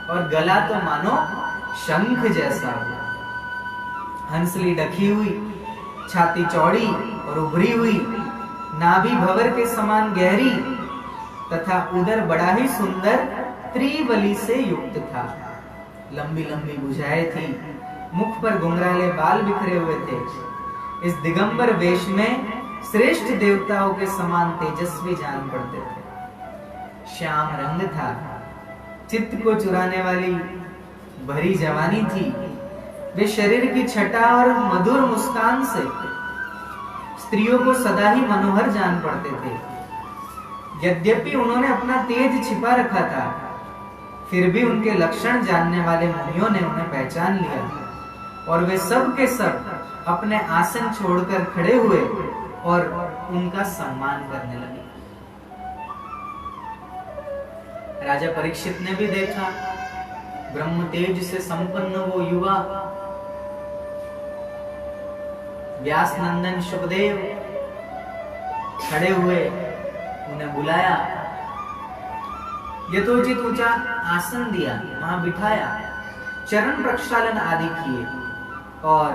और गला तो मानो शंख जैसा हो। हंसली ढकी हुई, छाती चौड़ी और उभरी हुई, नाभि भंवर के समान गहरी तथा उदर बड़ा ही सुंदर त्रिबली से युक्त था। लंबी लंबी भुजाएं थी। मुख पर घुंघराले बाल बिखरे हुए थे। इस दिगंबर वेश में श्रेष्ठ देवताओं के समान तेजस्वी जान पड़ते थे। श्याम रंग था। चित्त को चुराने वाली भरी जवानी थी। वे शरीर की छटा और मधुर मुस्कान से स्त्रियों को सदा ही मनोहर जान पड़ते थे। यद्यपि उन्होंने अपना तेज छिपा रखा था, फिर भी उनके लक्षण जानने वाले मुनियों ने उन्हें पहचान लिया और वे सब के सब अपने आसन छोड़कर खड़े हुए और उनका सम्मान करने लगे। राजा परीक्षित ने भी देखा ब्रह्म तेज से संपन्न वो युवा व्यास नंदन सुखदेव खड़े हुए, उन्हें बुलाया, यथोचित ऊंचा आसन दिया, वहां बिठाया, चरण प्रक्षालन आदि किए और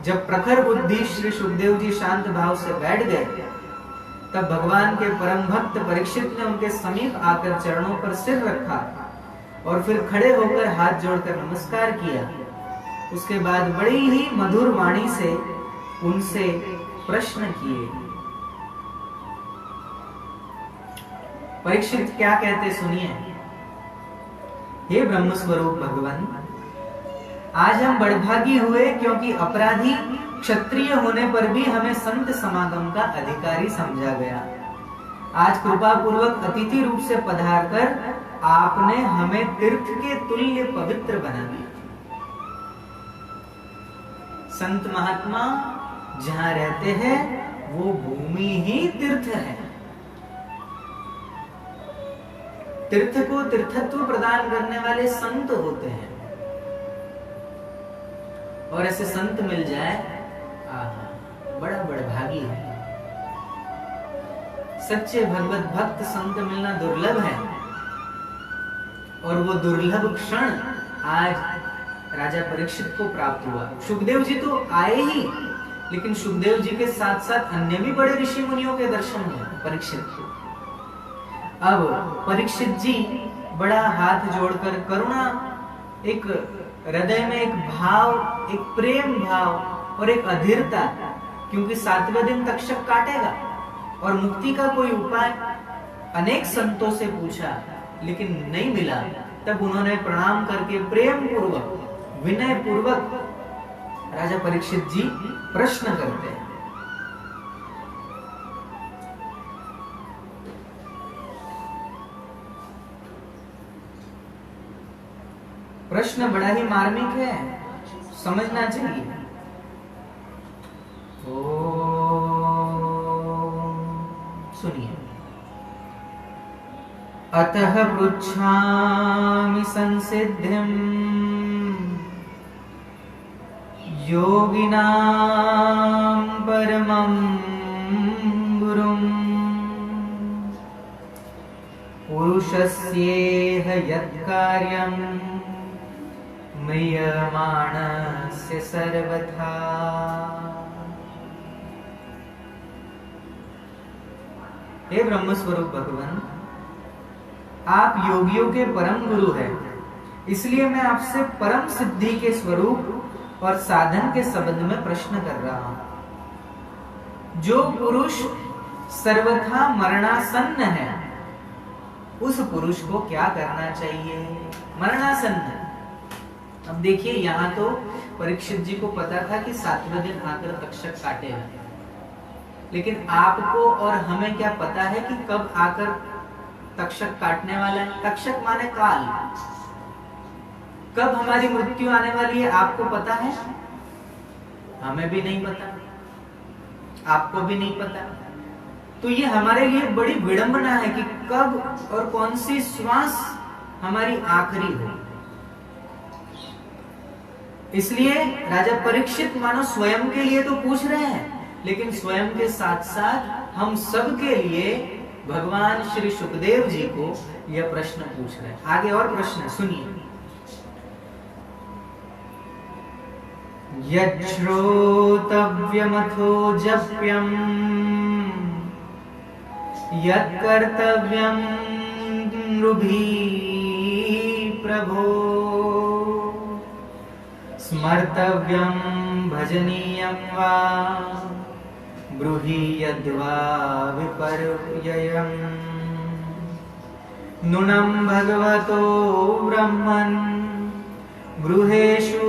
जब प्रखर बुद्धि श्री सुखदेव जी शांत भाव से बैठ गए, तब भगवान के परम भक्त परीक्षित ने उनके समीप आकर चरणों पर सिर रखा और फिर खड़े होकर हाथ जोड़कर नमस्कार किया। उसके बाद बड़ी ही मधुर वाणी से उनसे प्रश्न किए। परीक्षित क्या कहते सुनिए। हे ब्रह्म स्वरूप भगवान, आज हम बड़भागी हुए क्योंकि अपराधी क्षत्रिय होने पर भी हमें संत समागम का अधिकारी समझा गया। आज कृपा पूर्वक अतिथि रूप से पधार कर आपने हमें तीर्थ के तुल्य पवित्र बना दिया। संत महात्मा जहां रहते हैं वो भूमि ही तीर्थ है। तीर्थ को तीर्थत्व प्रदान करने वाले संत होते हैं और ऐसे संत मिल जाए बड़ा भागी है। सच्चे भगवत भक्त संत मिलना दुर्लभ है और वो दुर्लभ क्षण आज राजा परीक्षित को प्राप्त हुआ। सुखदेव जी तो आए ही, लेकिन सुखदेव जी के साथ साथ अन्य भी बड़े ऋषि मुनियों के दर्शन हुए परीक्षित को। अब परीक्षित जी बड़ा हाथ जोड़कर करुणा, एक हृदय में एक भाव, एक प्रेम भाव और एक अधीरता, क्योंकि 7वें दिन तक्षक काटेगा और मुक्ति का कोई उपाय अनेक संतों से पूछा लेकिन नहीं मिला। तब उन्होंने प्रणाम करके प्रेम पूर्वक, विनय पूर्वक राजा परीक्षित जी प्रश्न करते हैं। प्रश्न बड़ा ही मार्मिक है, समझना चाहिए। सुनिए। अतः पृच्छामि संसिद्धिं योगिनां परमं गुरुं पुरुषस्येह यत्कार्यं म्रियमाणस्य सर्वथा। हे ब्रह्म स्वरूप भगवान, आप योगियों के परम गुरु हैं, इसलिए मैं आपसे परम सिद्धि के स्वरूप और साधन के संबंध में प्रश्न कर रहा हूं। जो पुरुष सर्वथा मरणासन्न है, उस पुरुष को क्या करना चाहिए? मरणासन्न। अब देखिए, यहां तो परीक्षित जी को पता था कि 7वें दिन आकर तक्षक काटेगा, लेकिन आपको और हमें क्या पता है कि कब आकर तक्षक काटने वाला है? तक्षक माने काल। कब हमारी मृत्यु आने वाली है आपको पता है? हमें भी नहीं पता, आपको भी नहीं पता। तो ये हमारे लिए बड़ी विडंबना है कि कब और कौन सी श्वास हमारी आखिरी हो। इसलिए राजा परीक्षित मानो स्वयं के लिए तो पूछ रहे हैं, लेकिन स्वयं के साथ साथ हम सब के लिए भगवान श्री सुखदेव जी को यह प्रश्न पूछ रहे हैं। आगे और प्रश्न सुनिए। यच्छ्रोतव्यमथो जप्यं यत्कर्तव्यं नृभिः प्रभो स्मर्तव्यं भजनीयं वा ब्रूहि यद्वा विपर्ययम् नूनं भगवतो ब्रह्मन् गृहेषु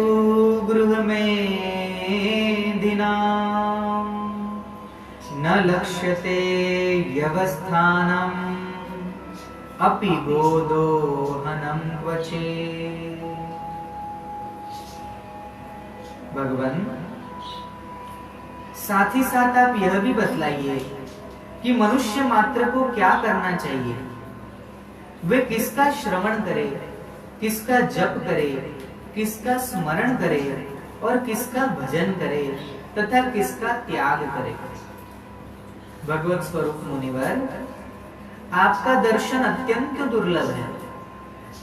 गृहमेधिनाम् न लक्ष्यते व्यवस्थानम् अपि गोदोहनं क्वचे। भगवान, साथ ही साथ आप यह भी बतलाइए कि मनुष्य मात्र को क्या करना चाहिए। वे किसका श्रवण करे, किसका जप करे, किसका स्मरण करे और किसका भजन करे तथा किसका त्याग करे। भगवत स्वरूप मुनिवर, आपका दर्शन अत्यंत दुर्लभ है,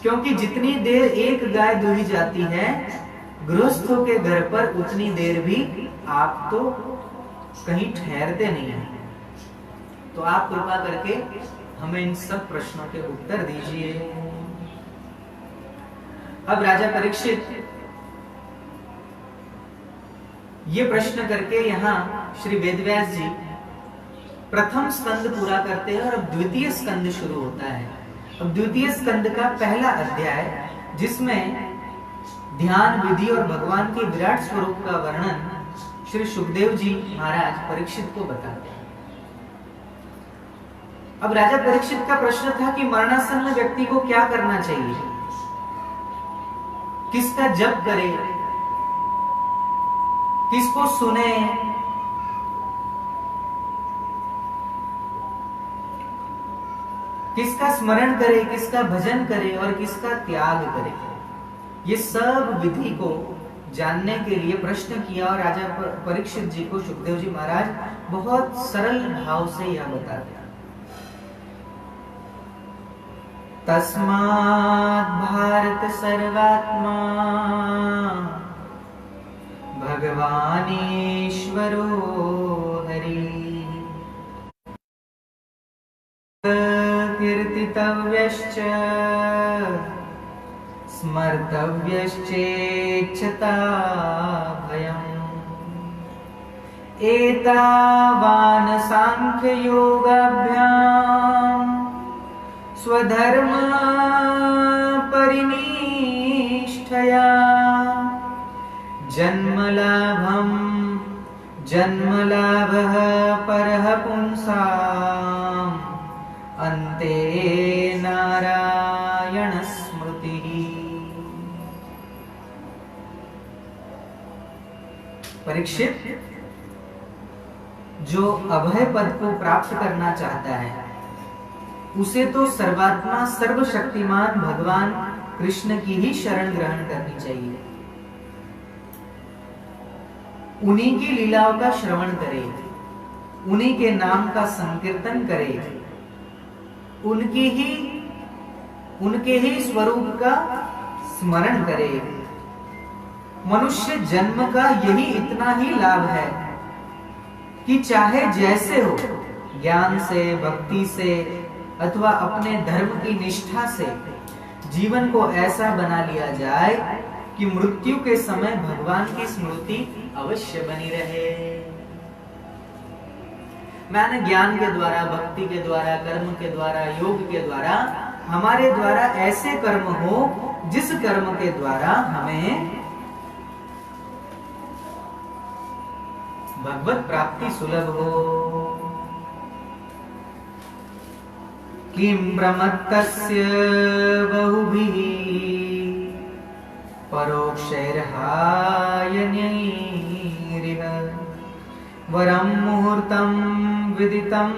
क्योंकि जितनी देर एक गाय दूही जाती है गृहस्थों के घर पर, उतनी देर भी आप तो कहीं ठहरते नहीं हैं। तो आप कृपा करके हमें इन सब प्रश्नों के उत्तर दीजिए। अब राजा परीक्षित ये प्रश्न करके यहाँ श्री वेदव्यास जी प्रथम स्कंद पूरा करते हैं और अब द्वितीय स्कंद शुरू होता है। अब द्वितीय स्कंद का पहला अध्याय, जिसमें ध्यान विधि और भगवान के विराट स्वरूप का वर्णन श्री सुखदेव जी महाराज परीक्षित को बताते हैं। अब राजा परीक्षित का प्रश्न था कि मरणासन्न व्यक्ति को क्या करना चाहिए, किसका जप करे, किसको सुने, किसका स्मरण करे, किसका भजन करे और किसका त्याग करे। ये सब विधि को जानने के लिए प्रश्न किया और राजा परीक्षित जी को सुखदेव जी महाराज बहुत सरल भाव से यह बताते हैं। तस्मात् भारत सर्वात्मा भगवानीश्वरो हरि कीर्तितव्यश्च स्मर्तव्यश्चेच्छता भयम् एतावान् सांख्ययोगाभ्याम् स्वधर्म परिनिष्ठया जन्मलाभः परः पुंसाम् अन्ते नारायण स्मृतिः। परीक्षित, जो अभय पद को प्राप्त करना चाहता है उसे तो सर्वात्मा सर्वशक्तिमान भगवान कृष्ण की ही शरण ग्रहण करनी चाहिए। उन्हीं की लीलाओं का श्रवण करे, उन्हीं के नाम का संकीर्तन करे, उनके ही स्वरूप का स्मरण करे। मनुष्य जन्म का यही इतना ही लाभ है कि चाहे जैसे हो, ज्ञान से, भक्ति से अथवा अपने धर्म की निष्ठा से जीवन को ऐसा बना लिया जाए कि मृत्यु के समय भगवान की स्मृति अवश्य बनी रहे। मैंने ज्ञान के द्वारा, भक्ति के द्वारा, कर्म के द्वारा, योग के द्वारा, हमारे द्वारा ऐसे कर्म हो जिस कर्म के द्वारा हमें भगवत प्राप्ति सुलभ हो। किं प्रमत्तस्य बहुभिः परोक्षैर्हायन्यैरिह वरं मुहूर्तं विदितं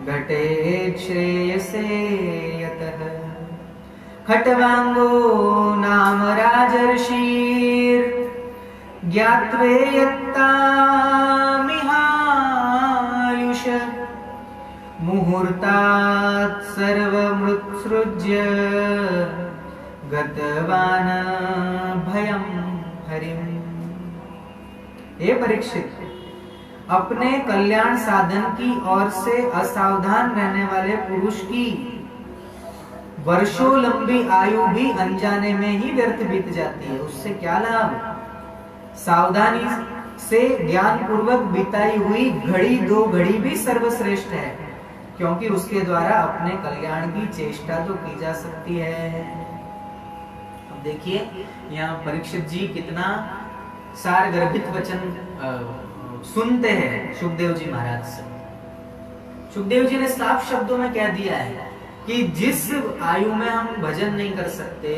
घटेत् श्रेयसे यतः। खट्वांगो नाम राजर्षिर् ज्ञात्वेयत्तामिहायुष मुहूर्तात् सर्वमृत्सृज्य गतवान भयं हरिम्। हे परीक्षित, अपने कल्याण साधन की ओर से असावधान रहने वाले पुरुष की वर्षों लंबी आयु भी अनजाने में ही व्यर्थ बीत जाती है। उससे क्या लाभ? सावधानी से ज्ञान पूर्वक बिताई हुई घड़ी, 2 घड़ी भी सर्वश्रेष्ठ है, क्योंकि उसके द्वारा अपने कल्याण की चेष्टा तो की जा सकती है। अब देखिए यहाँ परीक्षित जी कितना सारगर्भित वचन सुनते हैं सुखदेव जी महाराज से। सुखदेव जी ने साफ शब्दों में कह दिया है कि जिस आयु में हम भजन नहीं कर सकते,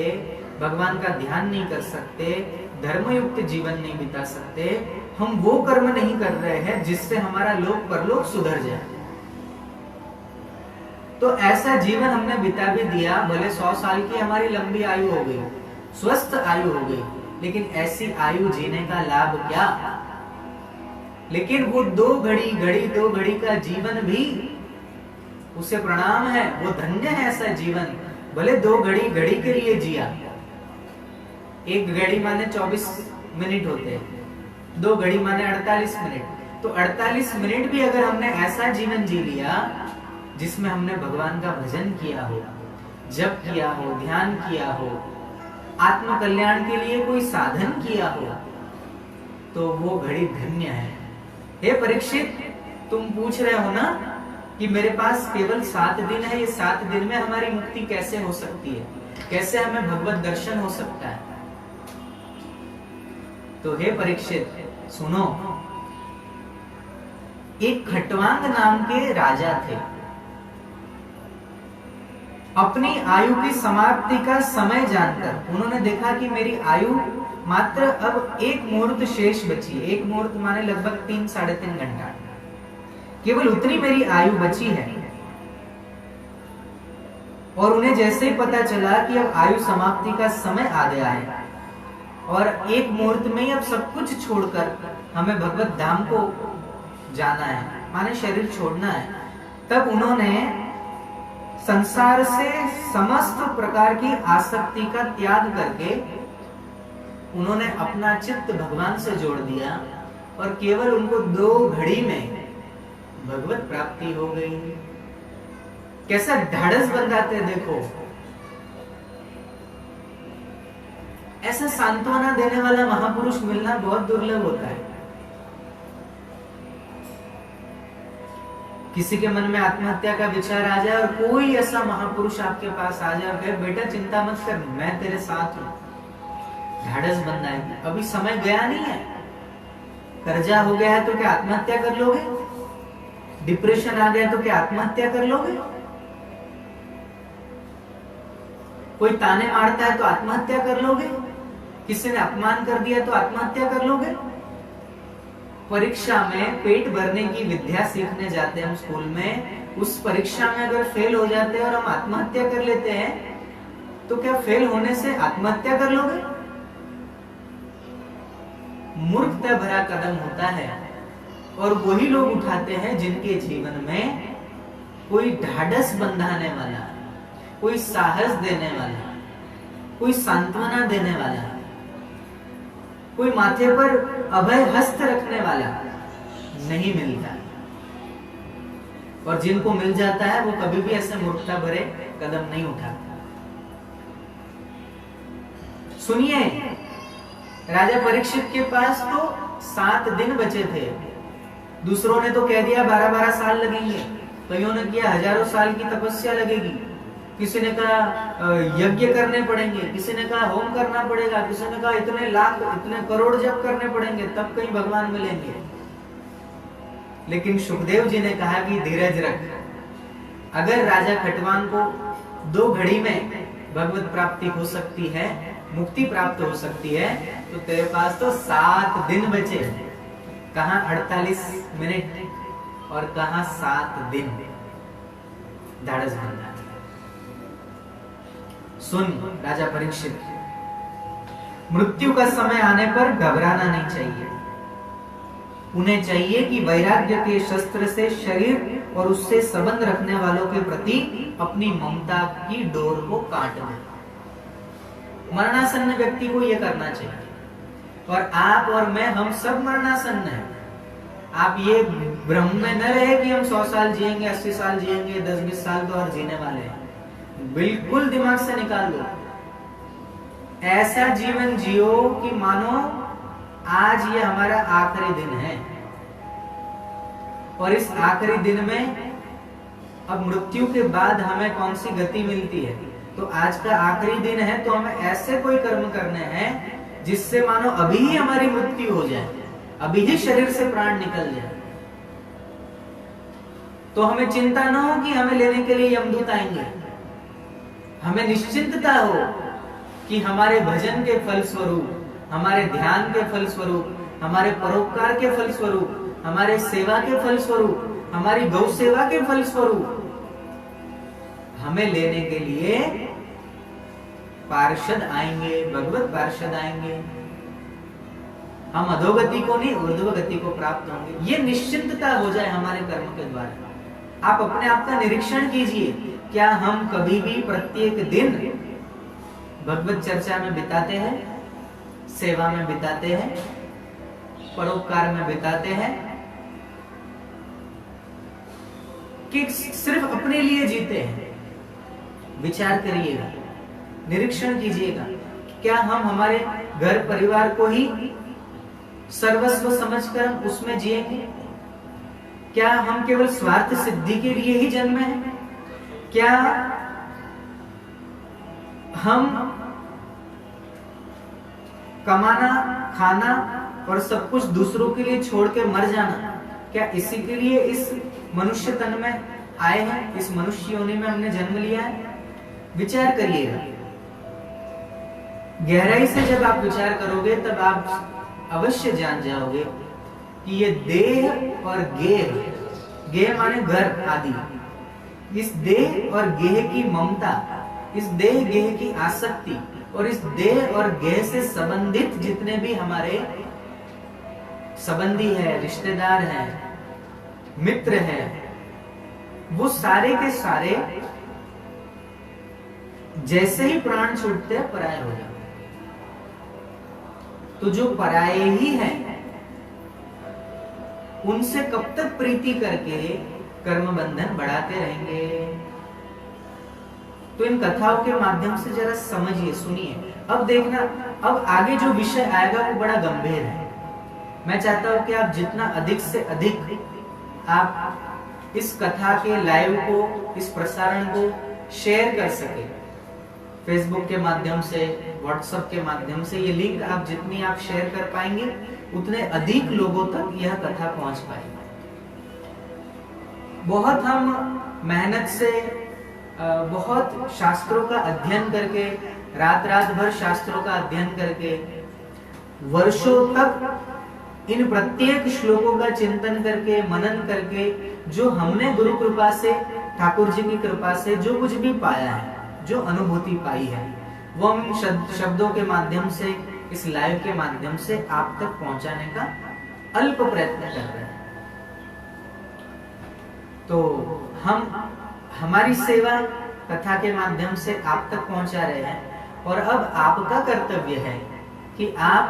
भगवान का ध्यान नहीं कर सकते, धर्मयुक्त जीवन नहीं बिता सकते, हम वो कर्म नहीं कर रहे हैं जिससे हमारा लोक परलोक सुधर जाए। तो ऐसा जीवन हमने बिता भी दिया, भले 100 साल की हमारी लंबी आयु हो गई, स्वस्थ आयु हो गई, लेकिन ऐसी आयु जीने का लाभ क्या? लेकिन वो 2 घड़ी का जीवन भी उसे प्रणाम है, वो धन्य है ऐसा जीवन। भले 2 घड़ी के लिए जिया, 1 घड़ी माने 24 मिनट होते हैं, 2 घड़ी माने 48 मिनट। तो 48 मिनट भी अगर हमने ऐसा जीवन जी लिया जिसमें हमने भगवान का भजन किया हो, जप किया हो, ध्यान किया हो, आत्म कल्याण के लिए कोई साधन किया हो, तो वो घड़ी धन्य है। हे परीक्षित, तुम पूछ रहे हो ना कि मेरे पास केवल 7 दिन है, ये 7 दिन में हमारी मुक्ति कैसे हो सकती है, कैसे हमें भगवत दर्शन हो सकता है? तो हे परीक्षित सुनो, एक खट्वांग नाम के राजा थे। अपनी आयु की समाप्ति का समय जानकर उन्होंने देखा कि मेरी आयु मात्र अब 1 मुहूर्त शेष बची है। 1 मुहूर्त माने लगभग 3 साढ़े 3 घंटा, केवल उतनी मेरी आयु बची है। और उन्हें जैसे ही पता चला कि अब आयु समाप्ति का समय आ गया है और 1 मुहूर्त में ही अब सब कुछ छोड़कर हमें भगवत धाम को जाना है, माने शरीर छोड़ना है, तब उन्होंने संसार से समस्त प्रकार की आसक्ति का त्याग करके उन्होंने अपना चित्त भगवान से जोड़ दिया और केवल उनको 2 घड़ी में भगवत प्राप्ति हो गई। कैसा ढाढ़स बन जाते हैं देखो। ऐसा सांत्वना देने वाला महापुरुष मिलना बहुत दुर्लभ होता है। किसी के मन में आत्महत्या का विचार आ जाए और कोई ऐसा महापुरुष आपके पास आ जाए और कहे बेटा चिंता मत कर, मैं तेरे साथ हूं, ढाढ़स बनना है। अभी समय गया नहीं है, कर्जा हो गया है तो क्या आत्महत्या कर लोगे? डिप्रेशन आ गया तो क्या आत्महत्या कर लोगे? कोई ताने मारता है तो आत्महत्या कर लोगे? किसी ने अपमान कर दिया तो आत्महत्या कर लोगे? परीक्षा में पेट भरने की विद्या सीखने जाते हैं हम स्कूल में, उस परीक्षा में अगर फेल हो जाते हैं और हम आत्महत्या कर लेते हैं, तो क्या फेल होने से आत्महत्या कर लोगे? मूर्खता भरा कदम होता है और वही लोग उठाते हैं जिनके जीवन में कोई ढाढ़स बंधाने वाला, कोई साहस देने वाला, कोई सांत्वना देने वाला, कोई माथे पर अभय हस्त रखने वाला नहीं मिलता। और जिनको मिल जाता है वो कभी भी ऐसे मूर्खता भरे कदम नहीं उठाते। सुनिए, राजा परीक्षित के पास तो 7 दिन बचे थे। दूसरों ने तो कह दिया 12-12 साल लगेंगे, कईयों ने किया हजारों साल की तपस्या लगेगी, किसी ने कहा यज्ञ करने पड़ेंगे, किसी ने कहा होम करना पड़ेगा, किसी ने कहा इतने लाख इतने करोड़ जप करने पड़ेंगे तब कहीं भगवान मिलेंगे। लेकिन सुखदेव जी ने कहा कि धीरज रख, अगर राजा खटवांग को 2 घड़ी में भगवत प्राप्ति हो सकती है, मुक्ति प्राप्त हो सकती है, तो तेरे पास तो 7 दिन बचे। कहां 48 मिनट और कहां 7 दिन। ढाढ़स बंधा। सुन राजा परीक्षित, मृत्यु का समय आने पर घबराना नहीं चाहिए। उन्हें चाहिए कि वैराग्य के शस्त्र से शरीर और उससे संबंध रखने वालों के प्रति अपनी ममता की डोर को काट दें। मरणासन्न व्यक्ति को यह करना चाहिए। और आप और मैं, हम सब मरणासन्न हैं। आप ये भ्रम में न रहे कि हम 100 साल जिएंगे, 80 साल जिएंगे, 10-20 साल तो और जीने वाले हैं। बिल्कुल दिमाग से निकाल दो। ऐसा जीवन जियो कि मानो आज ये हमारा आखिरी दिन है। और इस आखिरी दिन में अब मृत्यु के बाद हमें कौन सी गति मिलती है, तो आज का आखिरी दिन है, तो हमें ऐसे कोई कर्म करने हैं जिससे मानो अभी ही हमारी मृत्यु हो जाए, अभी ही शरीर से प्राण निकल जाए। तो हमें चिंता न हो कि हमें लेने के लिए यमदूत आएंगे। हमें निश्चिंतता हो कि हमारे भजन के फल स्वरूप, हमारे ध्यान के फल स्वरूप, हमारे परोपकार के फल स्वरूप, हमारे सेवा के फल स्वरूप, हमारी गौ सेवा के फल स्वरूप हमें लेने के लिए पार्षद आएंगे, भगवत पार्षद आएंगे। हम अधोगति को नहीं, ऊर्ध्व गति को प्राप्त होंगे। ये निश्चिंतता हो जाए हमारे कर्म के द्वारा। आप अपने आप का निरीक्षण कीजिए, क्या हम कभी भी प्रत्येक दिन भगवत चर्चा में बिताते हैं, सेवा में बिताते हैं, परोपकार में बिताते हैं, कि सिर्फ अपने लिए जीते हैं? विचार करिएगा, निरीक्षण कीजिएगा, क्या हम हमारे घर परिवार को ही सर्वस्व समझकर उसमें जिएंगे? क्या हम केवल स्वार्थ सिद्धि के लिए ही जन्मे हैं? क्या हम कमाना, खाना और सब कुछ दूसरों के लिए छोड़ के मर जाना, क्या इसी के लिए इस मनुष्य तन में आए हैं, इस मनुष्य योनि में हमने जन्म लिया है? विचार करिएगा। गहराई से जब आप विचार करोगे तब आप अवश्य जान जाओगे कि ये देह और गेह, गेह माने घर आदि, इस देह और गेह की ममता, इस देह गेह की आसक्ति और इस देह और गेह से संबंधित जितने भी हमारे संबंधी है, रिश्तेदार हैं, मित्र हैं, वो सारे के सारे जैसे ही प्राण छूटते हैं पराये हो जाते। तो जो पराये ही हैं, उनसे कब तक प्रीति करके कर्म बंधन बढ़ाते रहेंगे? तो इन कथाओं के माध्यम से जरा समझिए, सुनिए। अब देखना, अब आगे जो विषय आएगा वो बड़ा गंभीर है। मैं चाहता हूं कि आप जितना अधिक से अधिक आप इस कथा के लाइव को, इस प्रसारण को शेयर कर सके, फेसबुक के माध्यम से, व्हाट्सएप के माध्यम से। ये लिंक आप जितनी आप शेयर कर पाएंगे उतने अधिक लोगों तक यह कथा पहुंच पाएगी। बहुत हम मेहनत से, बहुत शास्त्रों का अध्ययन करके, रात रात भर शास्त्रों का अध्ययन करके, वर्षों तक इन प्रत्येक श्लोकों का चिंतन करके, मनन करके, जो हमने गुरु कृपा से, ठाकुर जी की कृपा से जो कुछ भी पाया है, जो अनुभूति पाई है, वो हम शब्दों के माध्यम से, इस लाइव के माध्यम से आप तक पहुंचाने का अल्प प्रयत्न कर रहे हैं। तो हम हमारी सेवा कथा के माध्यम से आप तक पहुंचा रहे हैं, और अब आपका कर्तव्य है कि आप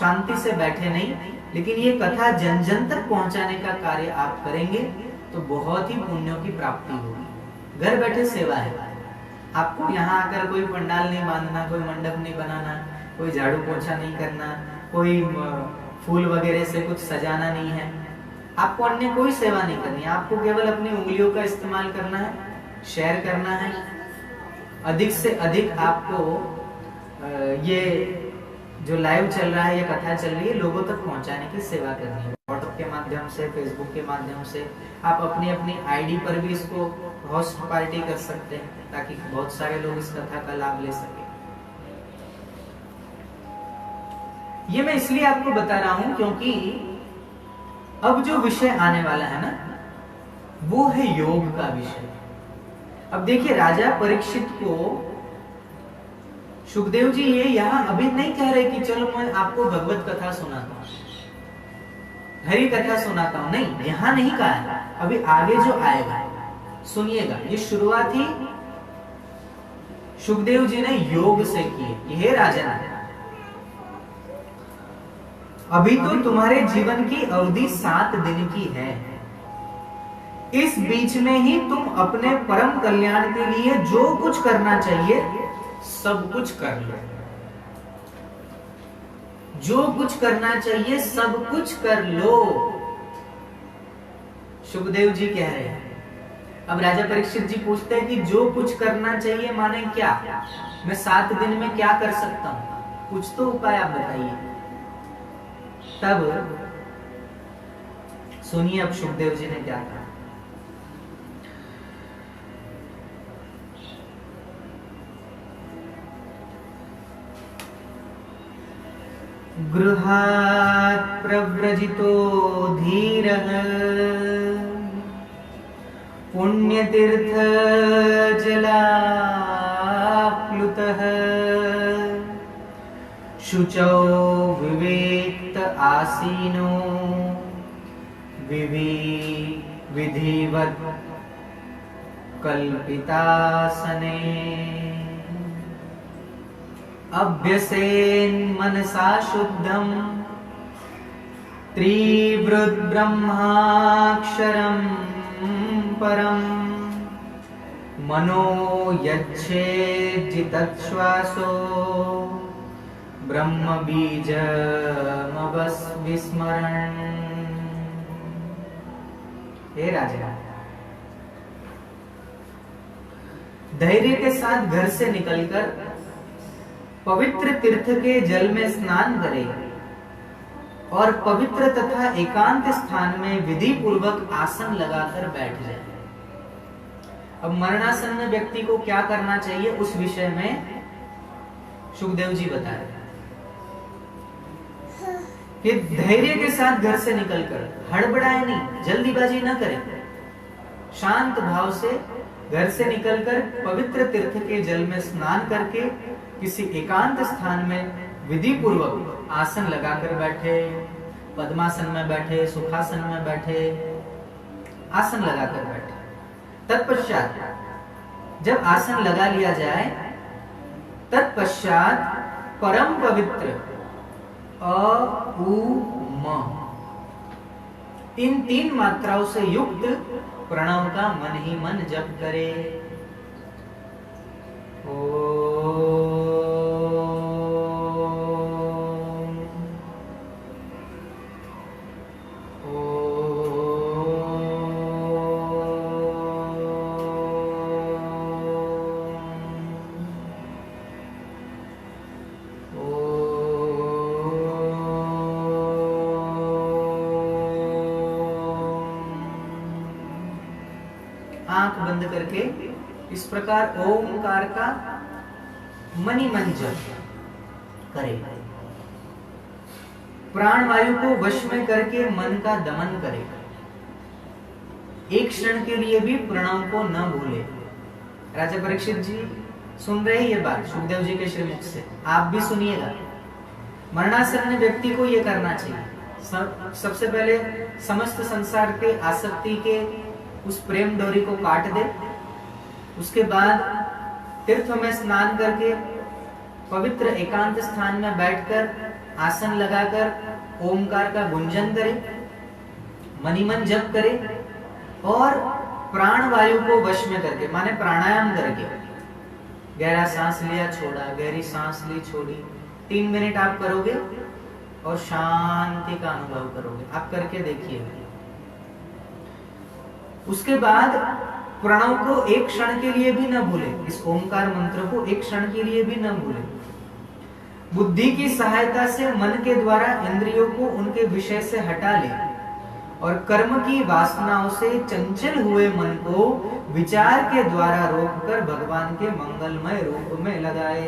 शांति से बैठे नहीं, लेकिन ये कथा जन जन तक पहुंचाने का कार्य आप करेंगे तो बहुत ही पुण्यों की प्राप्ति होगी। घर बैठे सेवा है, आपको यहाँ आकर कोई पंडाल नहीं बांधना, कोई मंडप नहीं बनाना, कोई झाड़ू पोछा नहीं करना, कोई फूल वगैरह से कुछ सजाना नहीं है, आपको अन्य कोई सेवा नहीं करनी है। आपको केवल अपनी उंगलियों का इस्तेमाल करना है, शेयर करना है, अधिक से अधिक आपको ये जो लाइव चल रहा है, ये कथा चल रही है, लोगों तक पहुंचाने की सेवा करनी है। व्हाट्सएप के माध्यम से, फेसबुक के माध्यम से आप अपनी अपनी आईडी पर भी इसको होस्ट पार्टी कर सकते हैं, ताकि बहुत सारे लोग इस कथा का लाभ ले सके। ये मैं इसलिए आपको बता रहा हूं क्योंकि अब जो विषय आने वाला है ना, वो है योग का विषय। अब देखिए, राजा परीक्षित को सुखदेव जी ये यहां अभी नहीं कह रहे कि चलो मैं आपको भगवत कथा सुनाता हूं, हरि कथा सुनाता हूं, नहीं, यहां नहीं कहा है। अभी आगे जो आएगा सुनिएगा, ये शुरुआत ही सुखदेव जी ने योग से की है। हे राजन, अभी तो तुम्हारे जीवन की अवधि 7 दिन की है, इस बीच में ही तुम अपने परम कल्याण के लिए जो कुछ करना चाहिए सब कुछ कर लो, जो कुछ करना चाहिए सब कुछ कर लो, सुखदेव जी कह रहे हैं। अब राजा परीक्षित जी पूछते हैं कि जो कुछ करना चाहिए माने क्या, मैं 7 दिन में क्या कर सकता हूं, कुछ तो उपाय आप बताइए। तब सुनिए अब सुखदेव जी ने क्या कहा। गृहात् प्रव्रजितो धीरः पुण्यतीर्थ जलाप्लुतः शुचौ विवेक्त आसीनो विधिवत् कल्पितासने अभ्यसेन मनसा शुद्धम त्रिवृद् ब्रह्माक्षरं परम मनो यच्छेजितश्वासो ब्रह्म बीजमविस्मरन्। हे राजा, धैर्य के साथ घर से निकलकर पवित्र तीर्थ के जल में स्नान करे और पवित्र तथा एकांत स्थान में विधि पूर्वक आसन लगाकर बैठ जाए। अब मरणासन में व्यक्ति को क्या करना चाहिए, उस विषय में सुखदेव जी बता रहे हैं कि धैर्य के साथ घर से निकलकर, हड़बड़ाए नहीं, जल्दीबाजी न करें, शांत भाव से घर से निकलकर पवित्र तीर्थ के जल में स्नान करके किसी एकांत स्थान में विधि पूर्वक आसन लगाकर बैठे, पद्मासन में बैठे, सुखासन में बैठे, आसन लगाकर बैठे। तत्पश्चात जब आसन लगा लिया जाए, तत्पश्चात परम पवित्र अ उ म इन 3 मात्राओं से युक्त प्रणव का मन ही मन जप करे। आंख बंद करके इस प्रकार ओमकार का मनि मन जप करे। प्राण वायु को वश में करके मन का दमन करेगा। एक क्षण के लिए भी प्रणव को न भूले। राजा परीक्षित जी सुन रहे ये बात सुखदेव जी के श्रीमुख से, आप भी सुनिएगा। मरणासन्न व्यक्ति को ये करना चाहिए। सबसे पहले समस्त संसार के आसक्ति के उस प्रेम डोरी को काट दे। उसके बाद तीर्थ में स्नान करके पवित्र एकांत स्थान में बैठकर आसन लगाकर ओमकार का गुंजन करे, मनिमन जप करे और प्राण वायु को वश में करके माने प्राणायाम करके गहरा सांस लिया छोड़ा, गहरी सांस ली छोड़ी, 3 मिनट आप करोगे और शांति का अनुभव करोगे। आप करके देखिए। उसके बाद प्रणव को एक क्षण के लिए भी न भूले, इस ओमकार मंत्र को एक क्षण के लिए भी न भूले। बुद्धि की सहायता से मन के द्वारा इंद्रियों को उनके विषय से हटा ले और कर्म की वासनाओं से चंचल हुए मन को विचार के द्वारा रोककर भगवान के मंगलमय रूप में लगाए।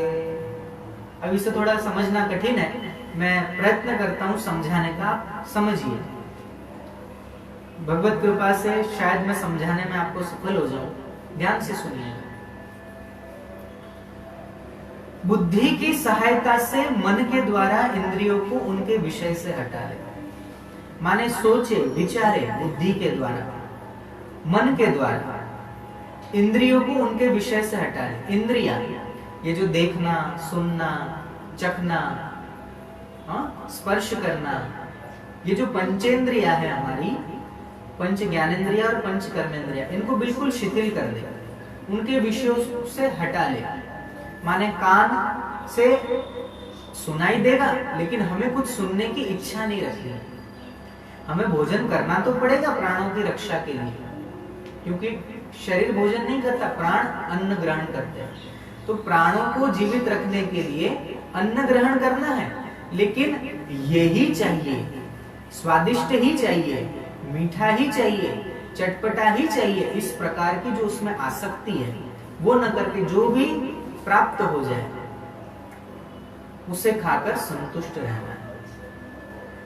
अब इसे थोड़ा समझना कठिन है, मैं प्रयत्न करता हूं समझाने का, आप समझिए। भगवत कृपा से शायद मैं समझाने में आपको सफल हो जाऊं, ध्यान से सुनिएगा। बुद्धि की सहायता से मन के द्वारा इंद्रियों को उनके विषय से हटा ले, माने सोचे विचारे बुद्धि के द्वारा, मन के द्वारा इंद्रियों को उनके विषय से हटा ले। इंद्रिया ये जो देखना, सुनना, चखना, स्पर्श करना, ये जो पंचेंद्रिया है हमारी, पंच ज्ञानेंद्रिया और पंच कर्मेंद्रिया, इनको बिल्कुल शिथिल कर दे, उनके विषयों से हटा ले। माने कान से सुनाई देगा लेकिन हमें कुछ सुनने की इच्छा नहीं रखी है। हमें भोजन करना तो पड़ेगा प्राणों की रक्षा के लिए, क्योंकि शरीर भोजन नहीं करता, प्राण अन्न ग्रहण करते हैं। तो प्राणों को जीवित रखने के लिए अन्न ग्रहण करना है, लेकिन यही चाहिए, स्वादिष्ट ही चाहिए, मीठा ही चाहिए, चटपटा ही चाहिए। इस प्रकार की जो उसमें आसक्ति है वो न करके जो भी प्राप्त हो जाए उसे खाकर संतुष्ट रहना है।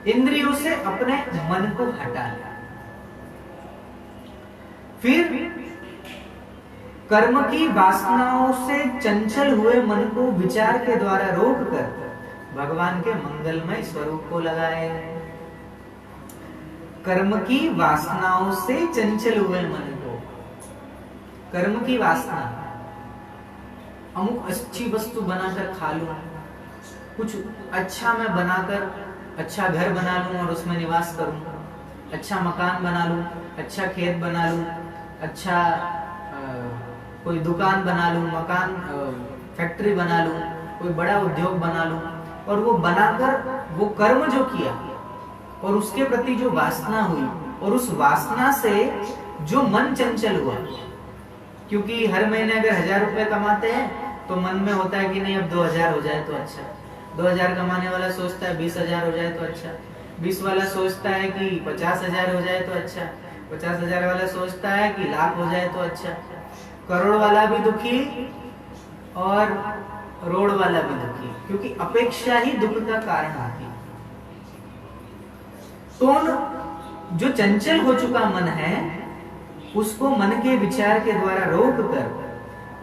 इंद्रियों से अपने मन को हटा ले। फिर कर्म की वासनाओं से चंचल हुए मन को विचार के द्वारा रोककर भगवान के मंगलमय स्वरूप को लगाए। कर्म की वासनाओं से चंचल हुए मन को, कर्म की वासना, अमुक अच्छी वस्तु बनाकर खा लूं, कुछ अच्छा मैं बनाकर अच्छा घर बना लूं और उसमें निवास करूं, अच्छा मकान बना लूं, अच्छा खेत बना लूं, अच्छा कोई दुकान बना लूं, मकान फैक्ट्री बना लूं, कोई बड़ा उद्योग बना लूं, और वो बनाकर वो कर्म जो किया और उसके प्रति जो वासना हुई और उस वासना से जो मन चंचल हुआ, क्योंकि हर महीने अगर 1000 रुपए कमाते हैं तो मन में होता है कि नहीं अब 2000 हो जाए तो अच्छा, 2000 कमाने वाला सोचता है 20,000 हो जाए तो अच्छा, 20 वाला सोचता है कि 50,000 हो जाए तो अच्छा, 50,000 वाला सोचता है कि लाख हो जाए तो अच्छा, करोड़ वाला भी दुखी और रोड वाला भी दुखी, क्योंकि अपेक्षा ही दुख का कारण आती है। तो जो चंचल हो चुका मन है उसको मन के विचार के द्वारा रोककर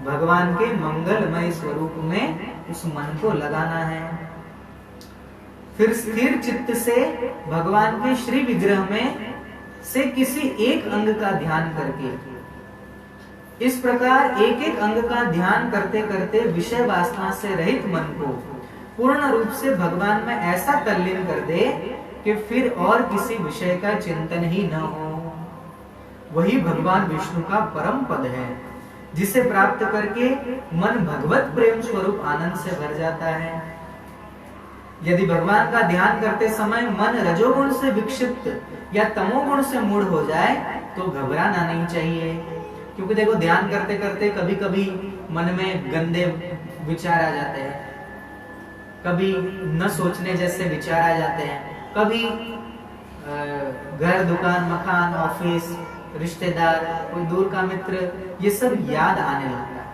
भगवान के मंगलमय स्वरूप में उस मन को लगाना है। फिर स्थिर चित्त से भगवान के श्री विग्रह में से किसी एक अंग का ध्यान करके, इस प्रकार एक एक अंग का ध्यान करते करते विषय वासना से रहित मन को पूर्ण रूप से भगवान में ऐसा तल्लीन कर दे कि फिर और किसी विषय का चिंतन ही न हो। वही भगवान विष्णु का परम पद है, जिसे प्राप्त करके मन भगवत प्रेम स्वरूप आनंद से भर जाता है। यदि भगवान का ध्यान करते समय मन रजोगुण से विक्षिप्त या तमोगुण से मूढ़ हो जाए तो घबराना नहीं चाहिए, क्योंकि देखो ध्यान करते करते कभी कभी मन में गंदे विचार आ जाते हैं, कभी न सोचने जैसे विचार आ जाते हैं, कभी घर, दुकान, मकान, ऑफिस, रिश्तेदार, कोई दूर का मित्र, ये सब याद आने लगता है।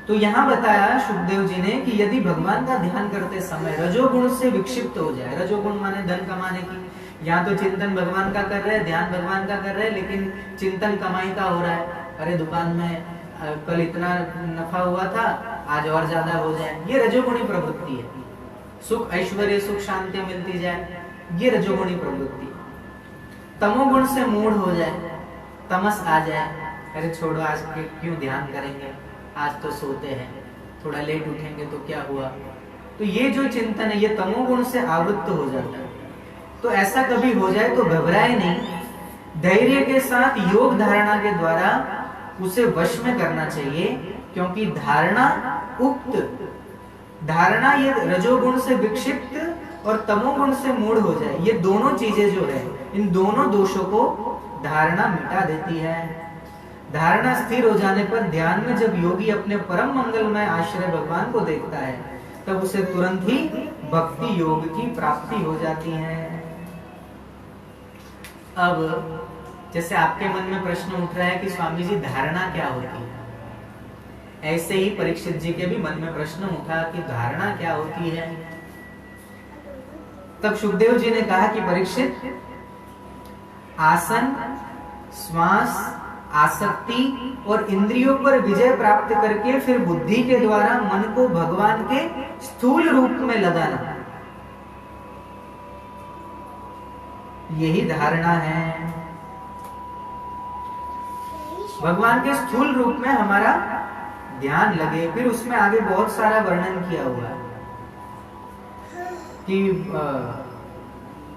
तो यहाँ बताया सुखदेव जी ने कि यदि भगवान का ध्यान करते समय रजोगुण से विक्षिप्त हो जाए, रजोगुण माने धन कमाने की, यहाँ तो चिंतन भगवान का कर रहे हैं, ध्यान भगवान का कर रहे हैं, लेकिन चिंतन कमाई का हो रहा है। अरे दुकान में कल इतना नफा हुआ था, आज और ज्यादा हो जाए, ये रजोगुणी प्रवृत्ति है। सुख ऐश्वर्य सुख शांति मिलती जाए, ये रजोगुणी प्रवृत्ति। तमोगुण से मूढ़ हो जाए, तमस आ जाए, अरे छोड़ो आज क्यों ध्यान करेंगे, आज तो सोते हैं, थोड़ा लेट उठेंगे तो क्या हुआ। तो ये जो चिंतन है ये तमोगुण से आवृत्त हो जाता है। तो ऐसा कभी हो जाए तो घबराए नहीं, धैर्य के साथ योग धारणा के द्वारा उसे वश में करना चाहिए, क्योंकि धारणा ये रजोगुण से विक्षिप्त और तमोगुण से मूढ़ हो जाए, ये दोनों चीजें जो है, इन दोनों दोषों को धारणा मिटा देती है। धारणा स्थिर हो जाने पर ध्यान में जब योगी अपने परम मंगलमय आश्रय भगवान को देखता है, तब उसे तुरंत ही भक्ति योग की प्राप्ति हो जाती है। अब जैसे आपके मन में प्रश्न उठ रहा है कि स्वामी जी धारणा क्या होती है, ऐसे ही परीक्षित जी के भी मन में प्रश्न उठा कि धारणा क्या होती है। तब सुखदेव जी ने कहा कि परीक्षित, आसन, श्वास, आसक्ति और इंद्रियों पर विजय प्राप्त करके फिर बुद्धि के द्वारा मन को भगवान के स्थूल रूप में लगाना, यही धारणा है। भगवान के स्थूल रूप में हमारा ध्यान लगे। फिर उसमें आगे बहुत सारा वर्णन किया हुआ है कि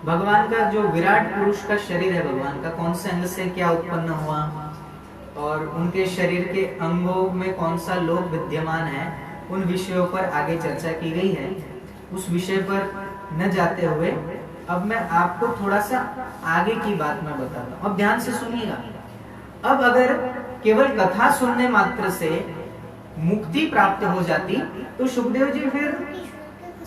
भगवान का जो विराट पुरुष का शरीर है, भगवान का कौन से अंग से क्या उत्पन्न हुआ और उनके शरीर के अंगों में कौन सा लोक विद्यमान है, उन विषयों पर आगे चर्चा की गई है। उस विषय पर न जाते हुए अब मैं आपको थोड़ा सा आगे की बात मैं बताता हूँ। अब ध्यान से सुनिएगा। अब अगर केवल कथा सुनने मात्र से मुक्ति प्राप्त हो जाती तो सुखदेव जी फिर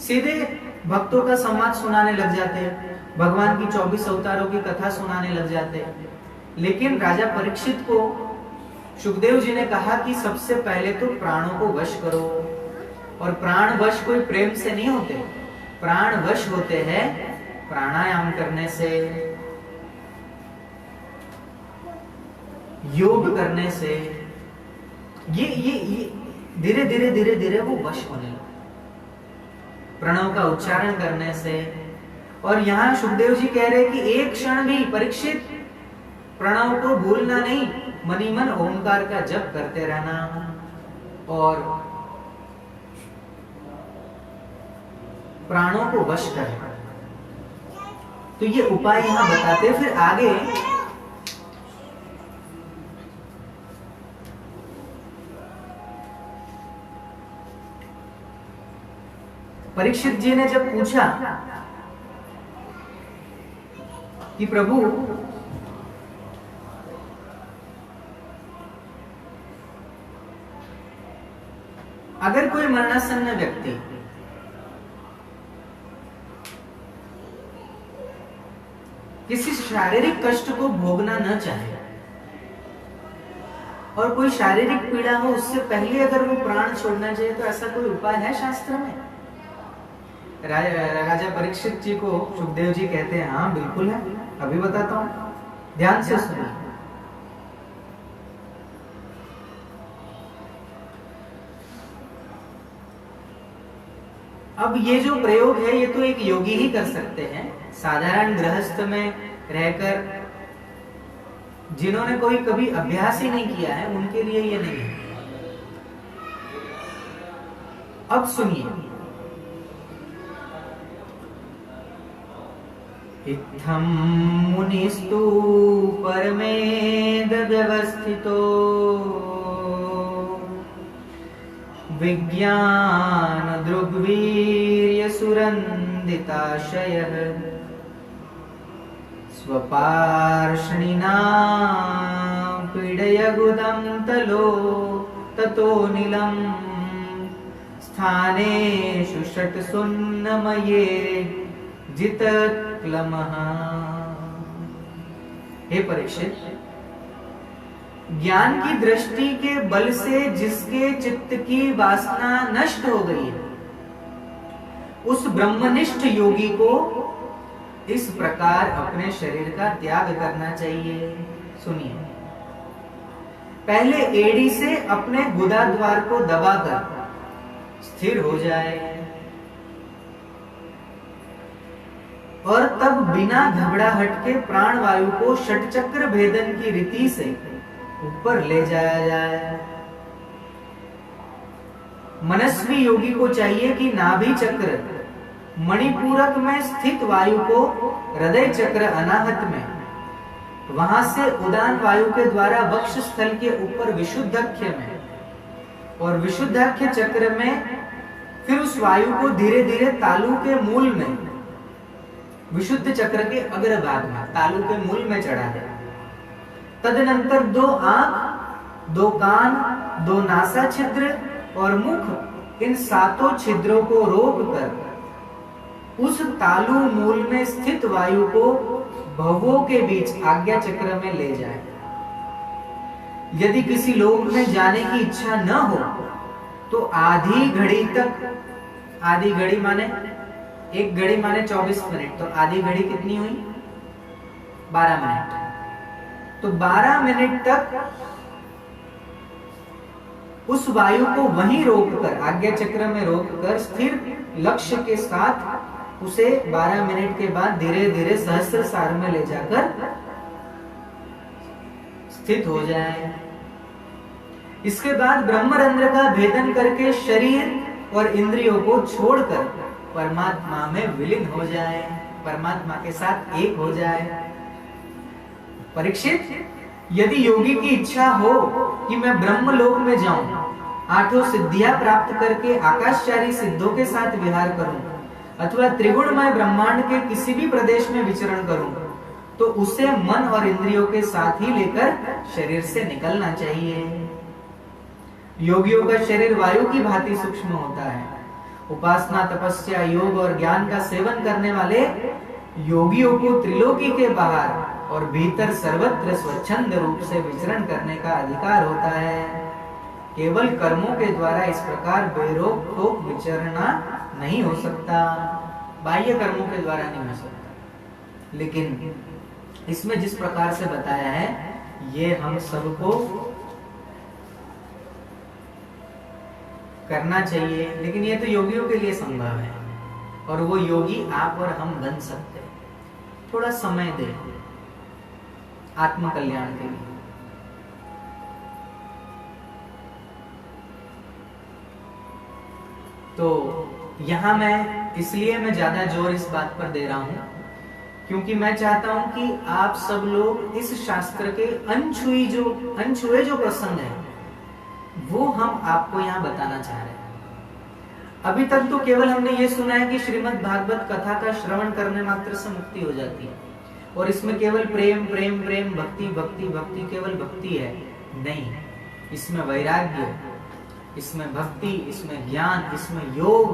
सीधे भक्तों का संवाद सुनाने लग जाते, भगवान की 24 अवतारों की कथा सुनाने लग जाते। लेकिन राजा परीक्षित को सुखदेव जी ने कहा कि सबसे पहले तो प्राणों को वश करो, और प्राण वश कोई प्रेम से नहीं होते, प्राण वश होते हैं प्राणायाम करने से, योग करने से। ये धीरे धीरे धीरे धीरे वो वश होने लगे, प्रणव का उच्चारण करने से। और यहाँ सुखदेव जी कह रहे कि एक क्षण भी परीक्षित प्रणव को भूलना नहीं, मनी मन ओंकार का जप करते रहना और प्राणों को वश करना। तो ये उपाय यहां बताते। फिर आगे परीक्षित जी ने जब पूछा कि प्रभु अगर कोई मरणासन्न व्यक्ति किसी शारीरिक कष्ट को भोगना न चाहे और कोई शारीरिक पीड़ा हो, उससे पहले अगर वो प्राण छोड़ना चाहिए, तो ऐसा कोई उपाय है शास्त्र में? राजा परीक्षित जी को सुखदेव जी कहते हैं हाँ बिल्कुल है, अभी बताता हूं, ध्यान से सुनिए। अब ये जो प्रयोग है ये तो एक योगी ही कर सकते हैं। साधारण गृहस्थ में रहकर जिन्होंने कोई कभी अभ्यास ही नहीं किया है, उनके लिए ये नहीं है। अब सुनिए, इत्थं मुनिस्तु परमेद व्यवस्थितो विज्ञान दृग्वीर्य सुरंदिताशयः स्वपार्ष्णिना पीडयगुदं तलो ततो नीलम स्थानेषु षट्सुन्नमये जितक्लमः। हे परीक्षित, ज्ञान की दृष्टि के बल से जिसके चित्त की वासना नष्ट हो गई है, उस ब्रह्मनिष्ठ योगी को इस प्रकार अपने शरीर का त्याग करना चाहिए। सुनिए, पहले एड़ी से अपने गुदा द्वार को दबाकर स्थिर हो जाए और तब बिना घबराहट के प्राण वायु को षटचक्र भेदन की रीति से ऊपर ले जाया जाए। मनस्वी योगी को चाहिए कि नाभि चक्र मणिपूरक में स्थित वायु को हृदय चक्र अनाहत में, वहां से उदान वायु के द्वारा वक्ष स्थल के ऊपर विशुद्धाख्य में और विशुद्धाख्य चक्र में फिर उस वायु को धीरे धीरे तालु के मूल में, विशुद्ध चक्र के अग्रभाग में तालु के मूल में चढ़ा दे। तदनंतर 2 आंख, 2 कान, 2 नासा छिद्र और मुख, इन 7 छिद्रों को रोककर उस तालु मूल में स्थित वायु को भवों के बीच आज्ञा चक्र में ले जाए। यदि किसी लोक में जाने की इच्छा न हो तो आधी घड़ी तक, आधी घड़ी माने 1 घड़ी माने 24 मिनट, तो आधी घड़ी कितनी हुई? 12 मिनट। तो 12 मिनट तक उस वायु को वहीं रोककर, आज्ञा चक्र में रोककर स्थिर लक्ष्य के साथ उसे 12 मिनट के बाद धीरे धीरे सहस्त्रसार में ले जाकर स्थित हो जाए। इसके बाद ब्रह्मरंध्र का भेदन करके शरीर और इंद्रियों को छोड़कर परमात्मा में विलीन हो जाए, परमात्मा के साथ एक हो जाए। परीक्षित, यदि योगी की इच्छा हो कि मैं ब्रह्मलोक में जाऊं, 8 सिद्धियां प्राप्त करके आकाशचारी सिद्धों के साथ विहार करूं अथवा त्रिगुणमय ब्रह्मांड के किसी भी प्रदेश में विचरण करूं, तो उसे मन और इंद्रियों के साथ ही लेकर शरीर से निकलना चाहिए। योगियों का शरीर वायु की भांति सूक्ष्म होता है। उपासना, तपस्या, योग और ज्ञान का सेवन करने वाले योगियों को त्रिलोकी के बाहर और भीतर सर्वत्र स्वच्छंद रूप से विचरण करने का अधिकार होता है। केवल कर्मों के द्वारा इस प्रकार बेरोक टोक विचरना नहीं हो सकता, बाह्य कर्मों के द्वारा नहीं हो सकता। लेकिन इसमें जिस प्रकार से बताया है, ये हम सबको करना चाहिए। लेकिन ये तो योगियों के लिए संभव है और वो योगी आप और हम बन सकते हैं। थोड़ा समय दे आत्म कल्याण के लिए। तो यहां मैं इसलिए मैं ज्यादा जोर इस बात पर दे रहा हूं क्योंकि मैं चाहता हूं कि आप सब लोग इस शास्त्र के अनछुए जो प्रसंग है वो हम आपको यहाँ बताना चाह रहे हैं। अभी तक तो केवल हमने ये सुना है कि श्रीमद् भागवत कथा का श्रवण करने मात्र से मुक्ति हो जाती है और इसमें केवल प्रेम प्रेम प्रेम, भक्ति भक्ति भक्ति, केवल भक्ति है। नहीं, इसमें वैराग्य, इसमें भक्ति, इसमें ज्ञान, इसमें योग,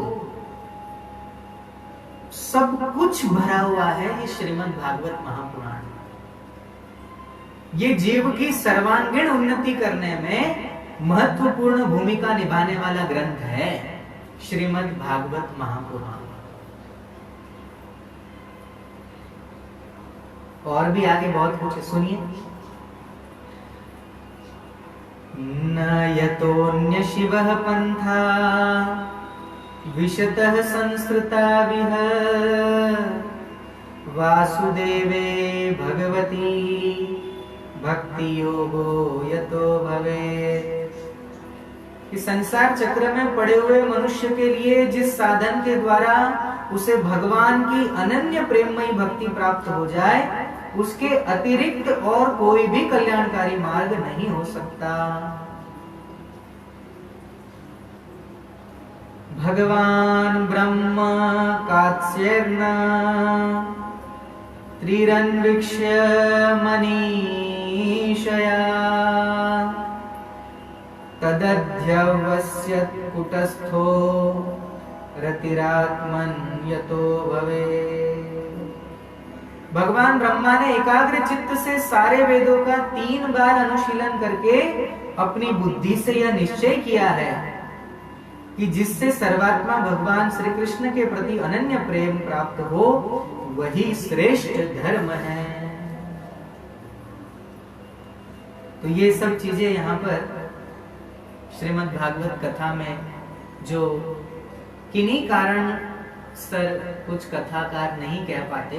सब कुछ भरा हुआ है ये श्रीमद् भागवत महापुराण। ये जीव की सर्वांगीण उन्नति करने में महत्वपूर्ण भूमिका निभाने वाला ग्रंथ है श्रीमद् भागवत महापुराण। और भी आगे बहुत कुछ है, सुनिए। न यतोऽन्य शिवः पंथा विशतः संस्कृता विह वासुदेवे भगवती भक्ति योगो यतो भवेत्। इस संसार चक्र में पड़े हुए मनुष्य के लिए जिस साधन के द्वारा उसे भगवान की अनन्य प्रेममयी भक्ति प्राप्त हो जाए, उसके अतिरिक्त और कोई भी कल्याणकारी मार्ग नहीं हो सकता। भगवान ब्रह्म कात्स्येर्न त्रिरन्वीक्ष्य मनीषया तदध्यवस्यत् कुटस्थो रतिरात्मन् यतो भवेत्। भगवान ब्रह्मा ने एकाग्र चित्त से सारे वेदों का 3 बार अनुशीलन करके अपनी बुद्धि से यह निश्चय किया है कि जिससे सर्वात्मा भगवान श्री कृष्ण के प्रति अनन्य प्रेम प्राप्त हो वही श्रेष्ठ धर्म है। तो ये सब चीजें यहाँ पर श्रीमद् भागवत कथा में जो किन्हीं कारण सर कुछ कथाकार नहीं कह पाते,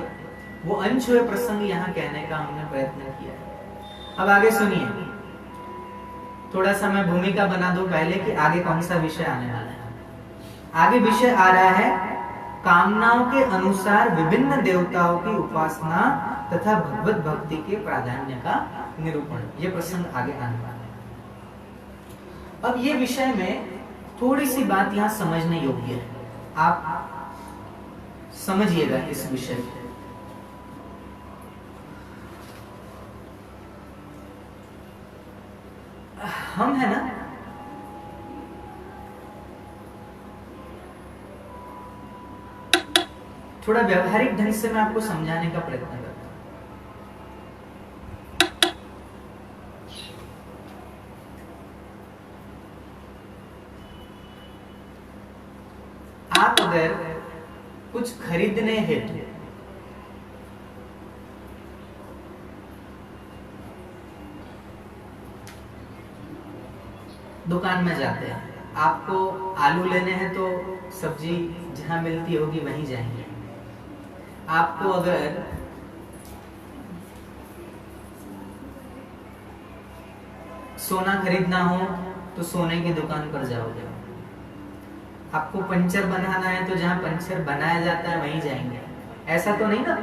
वो अनछुए प्रसंग यहाँ कहने का हमने प्रयत्न किया है। अब आगे सुनिए, थोड़ा सा मैं भूमिका बना दूं पहले कि आगे कौन सा विषय आने वाला है। आगे विषय आ रहा है कामनाओं के अनुसार विभिन्न देवताओं की उपासना तथा भगवत भक्ति के प्राधान्य का निरूपण। ये प्रसंग आगे आने वाला है। अब ये विषय में थोड़ी सी बात यहाँ समझने योग्य है, आप समझिएगा इस विषय को। हम है ना, थोड़ा व्यवहारिक ढंग से मैं आपको समझाने का प्रयत्न करता हूं। आप अगर कुछ खरीदने हेतु दुकान में जाते हैं, आपको आलू लेने हैं तो सब्जी जहां मिलती होगी वहीं जाएंगे। आपको अगर सोना खरीदना हो तो सोने की दुकान पर जाओगे। आपको पंचर बनाना है तो जहां पंचर बनाया जाता है वहीं जाएंगे। ऐसा तो नहीं ना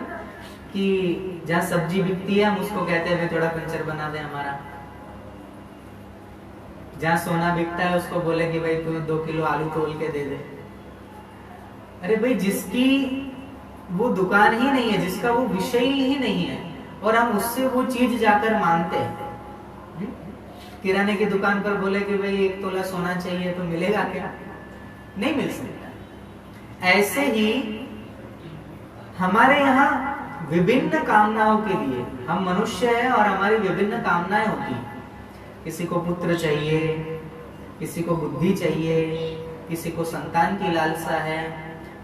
कि जहां सब्जी बिकती है हम उसको कहते हैं थोड़ा पंचर बना दे हमारा। जहां सोना बिकता है उसको बोले कि भाई तू 2 किलो आलू तोल के दे दे। अरे भाई, जिसकी वो दुकान ही नहीं है, जिसका वो विषय ही नहीं है, और हम उससे वो चीज जाकर मांगते हैं। किराने की दुकान पर बोले कि भाई 1 तोला सोना चाहिए, तो मिलेगा क्या? नहीं मिल सकता। ऐसे ही हमारे यहाँ विभिन्न कामनाओं के लिए, हम मनुष्य हैं और हमारी विभिन्न कामनाएं होती हैं। किसी को पुत्र चाहिए, किसी को बुद्धि चाहिए, किसी को संतान की लालसा है,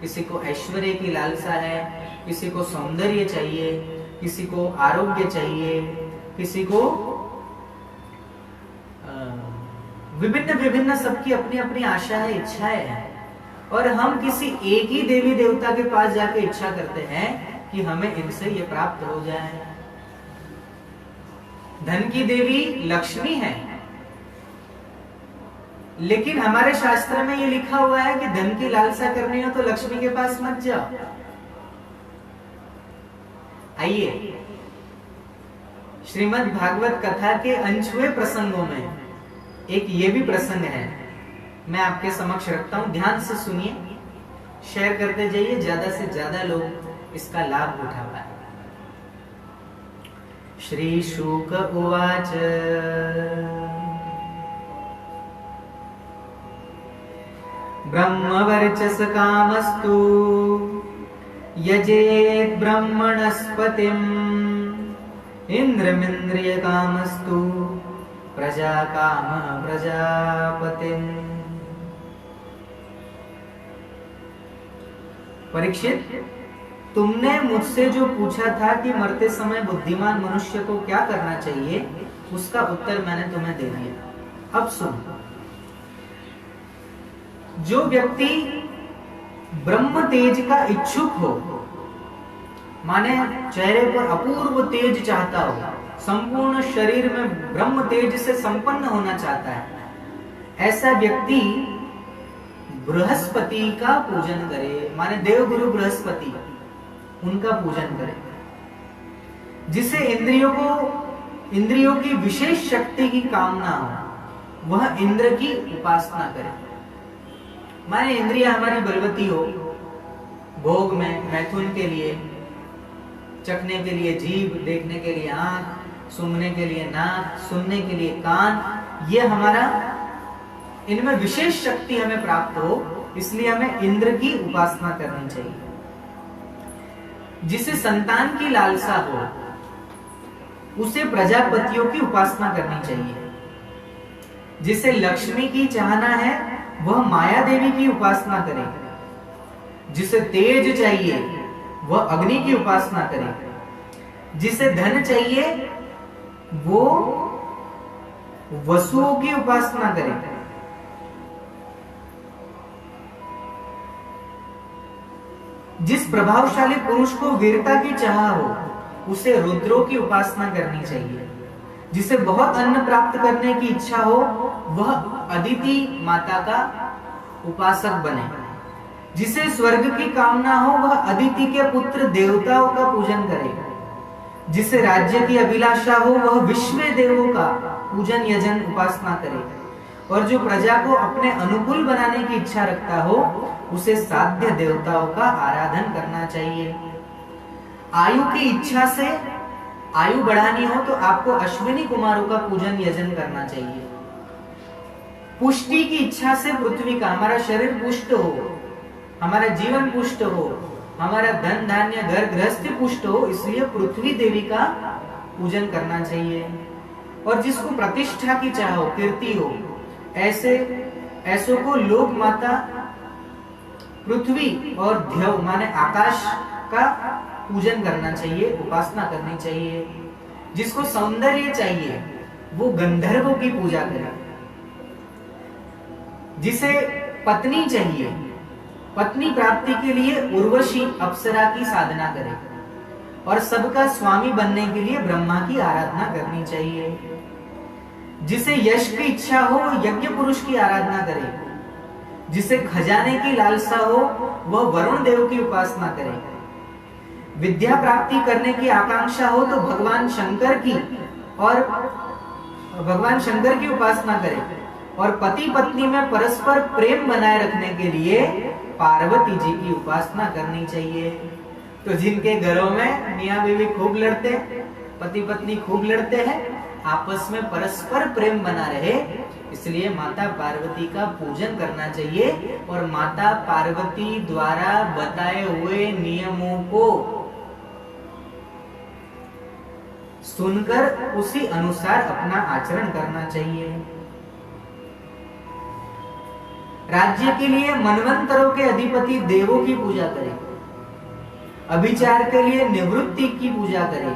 किसी को ऐश्वर्य की लालसा है, किसी को सौंदर्य चाहिए, किसी को आरोग्य चाहिए, किसी को विभिन्न विभिन्न सबकी अपनी अपनी आशा है, इच्छाएं हैं। और हम किसी एक ही देवी देवता के पास जाके इच्छा करते हैं कि हमें इनसे ये प्राप्त हो जाए। धन की देवी लक्ष्मी है, लेकिन हमारे शास्त्र में ये लिखा हुआ है कि धन की लालसा करनी हो तो लक्ष्मी के पास मत जाओ। आइए, श्रीमद् भागवत कथा के अनछुए प्रसंगों में एक ये भी प्रसंग है, मैं आपके समक्ष रखता हूं। ध्यान से सुनिए, शेयर करते जाइए, ज्यादा से ज्यादा लोग इसका लाभ उठा पाए। श्री शुक उवाच ब्रह्मवर्चस कामस्तु यजेत ब्रह्मणस्पतिम् इंद्रमिंद्रिय कामस्तु प्रजा काम प्रजापतिम्। परीक्षित, तुमने मुझसे जो पूछा था कि मरते समय बुद्धिमान मनुष्य को क्या करना चाहिए, उसका उत्तर मैंने तुम्हें दे दिया। अब सुनो, जो व्यक्ति ब्रह्म तेज का इच्छुक हो, माने चेहरे पर अपूर्व तेज चाहता हो, संपूर्ण शरीर में ब्रह्म तेज से संपन्न होना चाहता है, ऐसा व्यक्ति बृहस्पति का पूजन करे, माने देवगुरु बृहस्पति, उनका पूजन करे। जिसे इंद्रियों की विशेष शक्ति की कामना हो, वह इंद्र की उपासना करे। माने इंद्रिय हमारी बलवती हो, भोग में मैथुन के लिए, चखने के लिए जीभ, देखने के लिए आंख, सूंघने के लिए नाक, सुनने के लिए कान, ये हमारा इनमें विशेष शक्ति हमें प्राप्त हो, इसलिए हमें इंद्र की उपासना करनी चाहिए। जिसे संतान की लालसा हो उसे प्रजापतियों की उपासना करनी चाहिए। जिसे लक्ष्मी की चाहना है वह माया देवी की उपासना करे। जिसे तेज चाहिए वह अग्नि की उपासना करे। जिसे धन चाहिए वो वसुओं की उपासना करे। जिस प्रभावशाली पुरुष को वीरता की चाह हो उसे रुद्रों की उपासना करनी चाहिए। जिसे बहुत अन्न प्राप्त करने की इच्छा हो वह अदिति माता का उपासक बने। जिसे स्वर्ग की कामना हो वह अदिति के पुत्र देवताओं का पूजन करे। जिसे राज्य की अभिलाषा हो वह विश्व देवों का पूजन यजन उपासना करे। और जो प्रजा को अपने अनुकूल बनाने की इच्छा रखता हो उसे साध्य देवताओं का आराधन करना चाहिए। आयु की इच्छा से आयु बढ़ानी हो तो आपको अश्विनी कुमारों का पूजन यजन करना चाहिए। पुष्टि की इच्छा से पृथ्वी का, हमारा शरीर पुष्ट हो, हमारा जीवन पुष्ट हो, हमारा धन धान्य घर गृहस्थी पुष्ट हो, इसलिए पृथ्वी देवी का पूजन करना चाहिए। और जिसको प्रतिष्ठा की चाह हो, कीर्ति हो, ऐसों को लोक माता पृथ्वी और ध्यव माने आकाश का पूजन करना चाहिए, उपासना करनी चाहिए। जिसको सौंदर्य चाहिए वो गंधर्वों की पूजा करे। जिसे पत्नी चाहिए पत्नी प्राप्ति के लिए उर्वशी अप्सरा की साधना करे। और सबका स्वामी बनने के लिए ब्रह्मा की आराधना करनी चाहिए। जिसे यश की इच्छा हो यज्ञ पुरुष की आराधना करे। जिसे खजाने की लालसा हो वह वरुण देव की उपासना करे। विद्या प्राप्ति करने की आकांक्षा हो तो भगवान शंकर की उपासना करे। और पति पत्नी में परस्पर प्रेम बनाए रखने के लिए पार्वती जी की उपासना करनी चाहिए। तो जिनके घरों में मियां बीवी खूब लड़ते, पति पत्नी खूब लड़ते हैं, आपस में परस्पर प्रेम बना रहे, इसलिए माता पार्वती का पूजन करना चाहिए। और माता पार्वती द्वारा बताए हुए नियमों को सुनकर उसी अनुसार अपना आचरण करना चाहिए। राज्य के लिए मनवंतरों के अधिपति देवों की पूजा करें। अभिचार के लिए निवृत्ति की पूजा करें।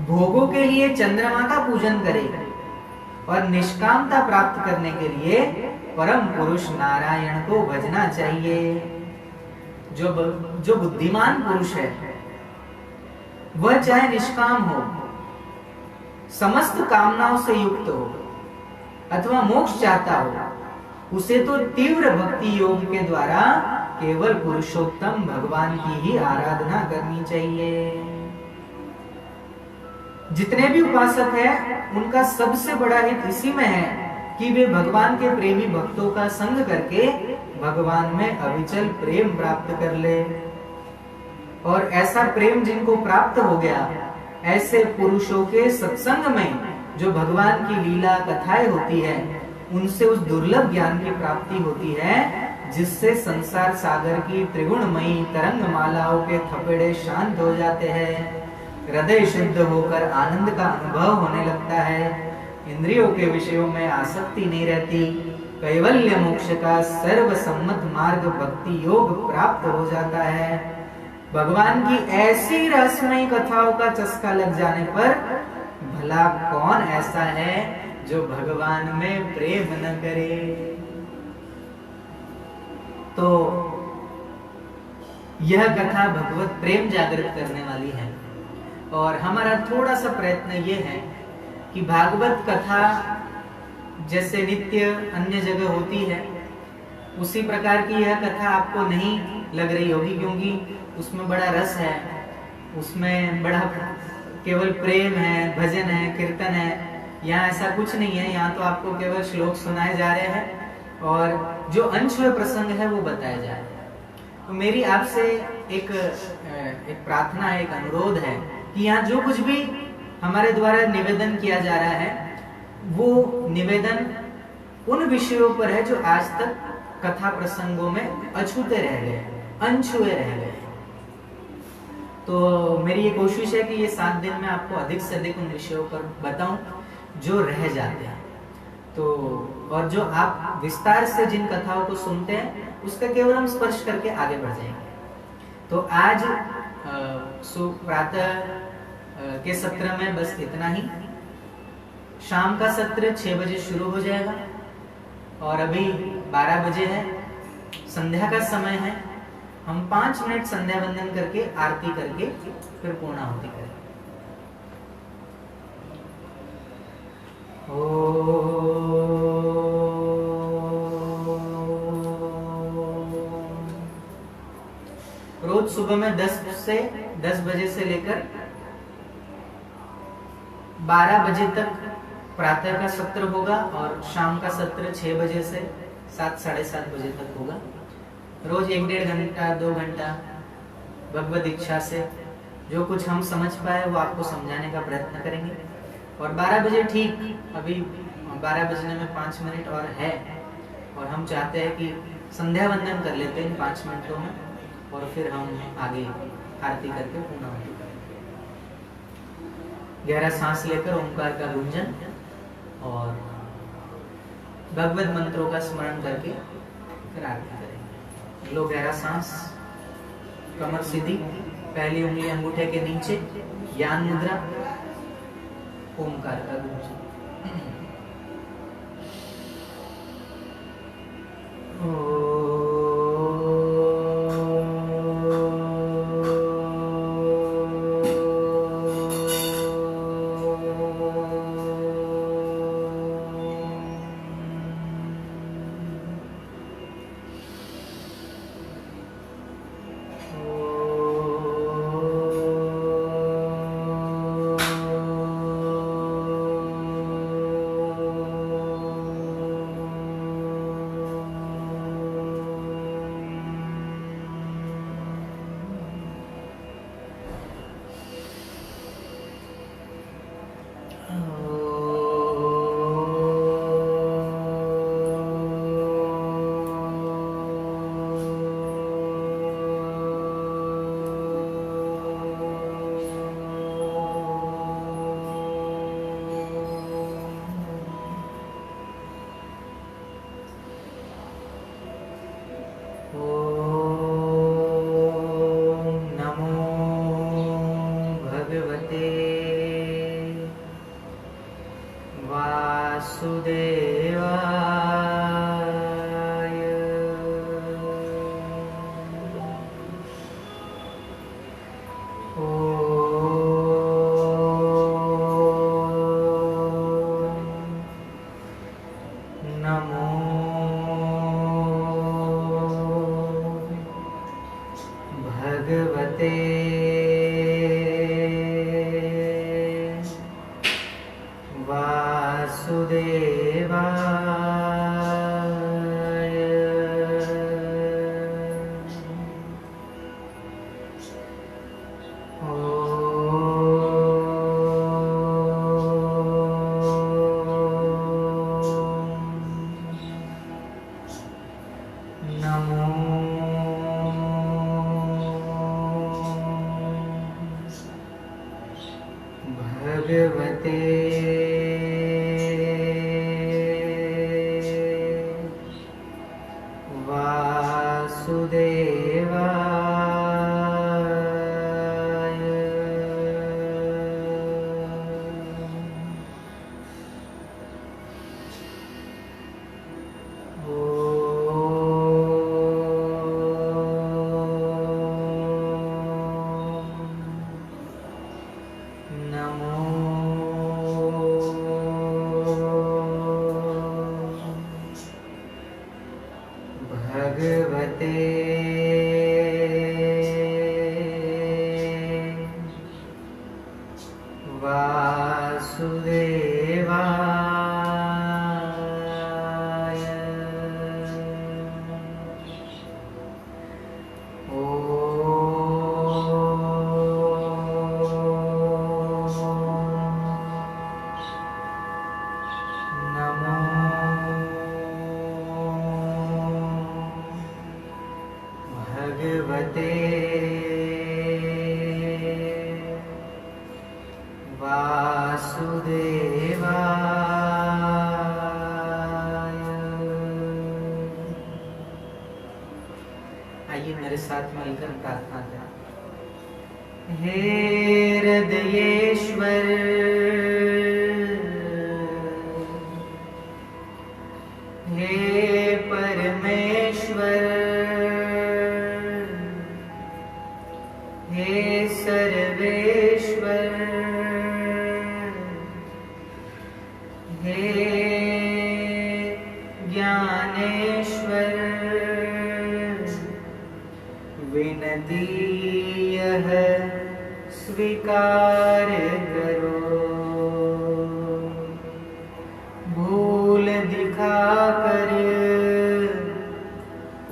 भोगों के लिए चंद्रमा का पूजन करें। और निष्कामता प्राप्त करने के लिए परम पुरुष नारायण को भजना चाहिए। जो बुद्धिमान पुरुष है वह चाहे निष्काम हो, समस्त कामनाओं से युक्त हो अथवा मोक्ष चाहता हो, उसे तो तीव्र भक्ति योग के द्वारा केवल पुरुषोत्तम भगवान की ही आराधना करनी चाहिए। जितने भी उपासक हैं उनका सबसे बड़ा हित इसी में है कि वे भगवान के प्रेमी भक्तों का संग करके भगवान में अविचल प्रेम प्राप्त कर ले। और ऐसा प्रेम जिनको प्राप्त हो गया, ऐसे पुरुषों के सत्संग में जो भगवान की लीला कथाएं होती है उनसे उस दुर्लभ ज्ञान की प्राप्ति होती है जिससे संसार सागर की त्रिगुणमयी तरंग मालाओं के थपेड़े शांत हो जाते हैं। हृदय शुद्ध होकर आनंद का अनुभव होने लगता है। इंद्रियों के विषयों में आसक्ति नहीं रहती। कैवल्य मोक्ष का सर्वसम्मत मार्ग भक्ति योग प्राप्त हो जाता है। भगवान की ऐसी रहस्यमयी कथाओं का चस्का लग जाने पर भला कौन ऐसा है जो भगवान में प्रेम न करे। तो यह कथा भगवत प्रेम जागृत करने वाली है। और हमारा थोड़ा सा प्रयत्न यह है कि भागवत कथा जैसे नित्य अन्य जगह होती है उसी प्रकार की यह कथा आपको नहीं लग रही होगी, क्योंकि उसमें बड़ा रस है, उसमें बड़ा केवल प्रेम है, भजन है, कीर्तन है। यहाँ ऐसा कुछ नहीं है। यहाँ तो आपको केवल श्लोक सुनाए जा रहे हैं और जो अनछुए प्रसंग है वो बताया जा रहा है। तो मेरी आपसे एक प्रार्थना है, एक अनुरोध है कि यहाँ जो कुछ भी हमारे द्वारा निवेदन किया जा रहा है वो निवेदन उन विषयों पर है जो आज तक कथा प्रसंगों में अछूते रह गए, अनछुए रह गए। तो मेरी ये कोशिश है कि ये 7 दिन में आपको अधिक से अधिक उन विषयों पर बताऊं जो रह जाते हैं। तो और जो आप विस्तार से जिन कथाओं को सुनते हैं उसका केवल हम स्पर्श करके आगे बढ़ जाएंगे। तो आज प्रातः के सत्र में बस इतना ही। शाम का सत्र 6 बजे शुरू हो जाएगा और अभी 12 बजे है, संध्या का समय है। हम 5 मिनट संध्या वंदन करके आरती करके फिर पूर्णाहुति करें। रोज सुबह में 10 बजे से लेकर 12 बजे तक प्रातः का सत्र होगा और शाम का सत्र 6 बजे से 7 साढ़े 7 बजे तक होगा। रोज 1-1.5 घंटा 2 घंटा भगवद इच्छा से जो कुछ हम समझ पाए वो आपको समझाने का प्रयत्न करेंगे। और 12 बजे ठीक, अभी 12 बजने में 5 मिनट और है और हम चाहते हैं कि संध्या वंदन कर लेते हैं इन 5 मिनटों में और फिर हम आगे आरती करके पूर्णाहुति करेंगे। गहरा सांस लेकर ओंकार का गुंजन और भगवद मंत्रों का स्मरण करके फिर आरती करेंगे। लो गहरा सांस, कमर सीधी, पहली उंगली अंगूठे के नीचे, ज्ञान मुद्रा, ओंकार का गुंजन। आइए मेरे साथ मिलकर प्रार्थना करें। हे हृदयेश्वर, हे परमेश्वर, हे सर्वेश्वर, हे ज्ञानेश्वर, विनती यह स्वीकार करो। भूल दिखाकर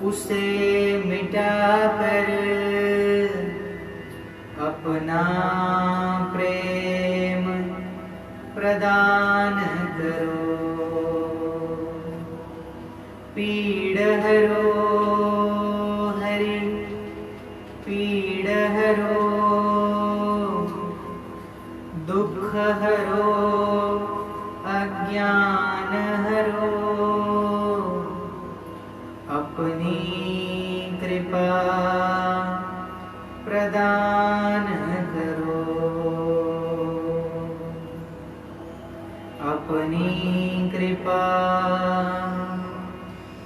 उसे मिटाकर अपना प्रेम प्रदान करो। पीड़ हरो हरि, पीड़ हरो, दुख हरो, अज्ञान हरो, अपनी कृपा प्रदान करो। अपनी कृपा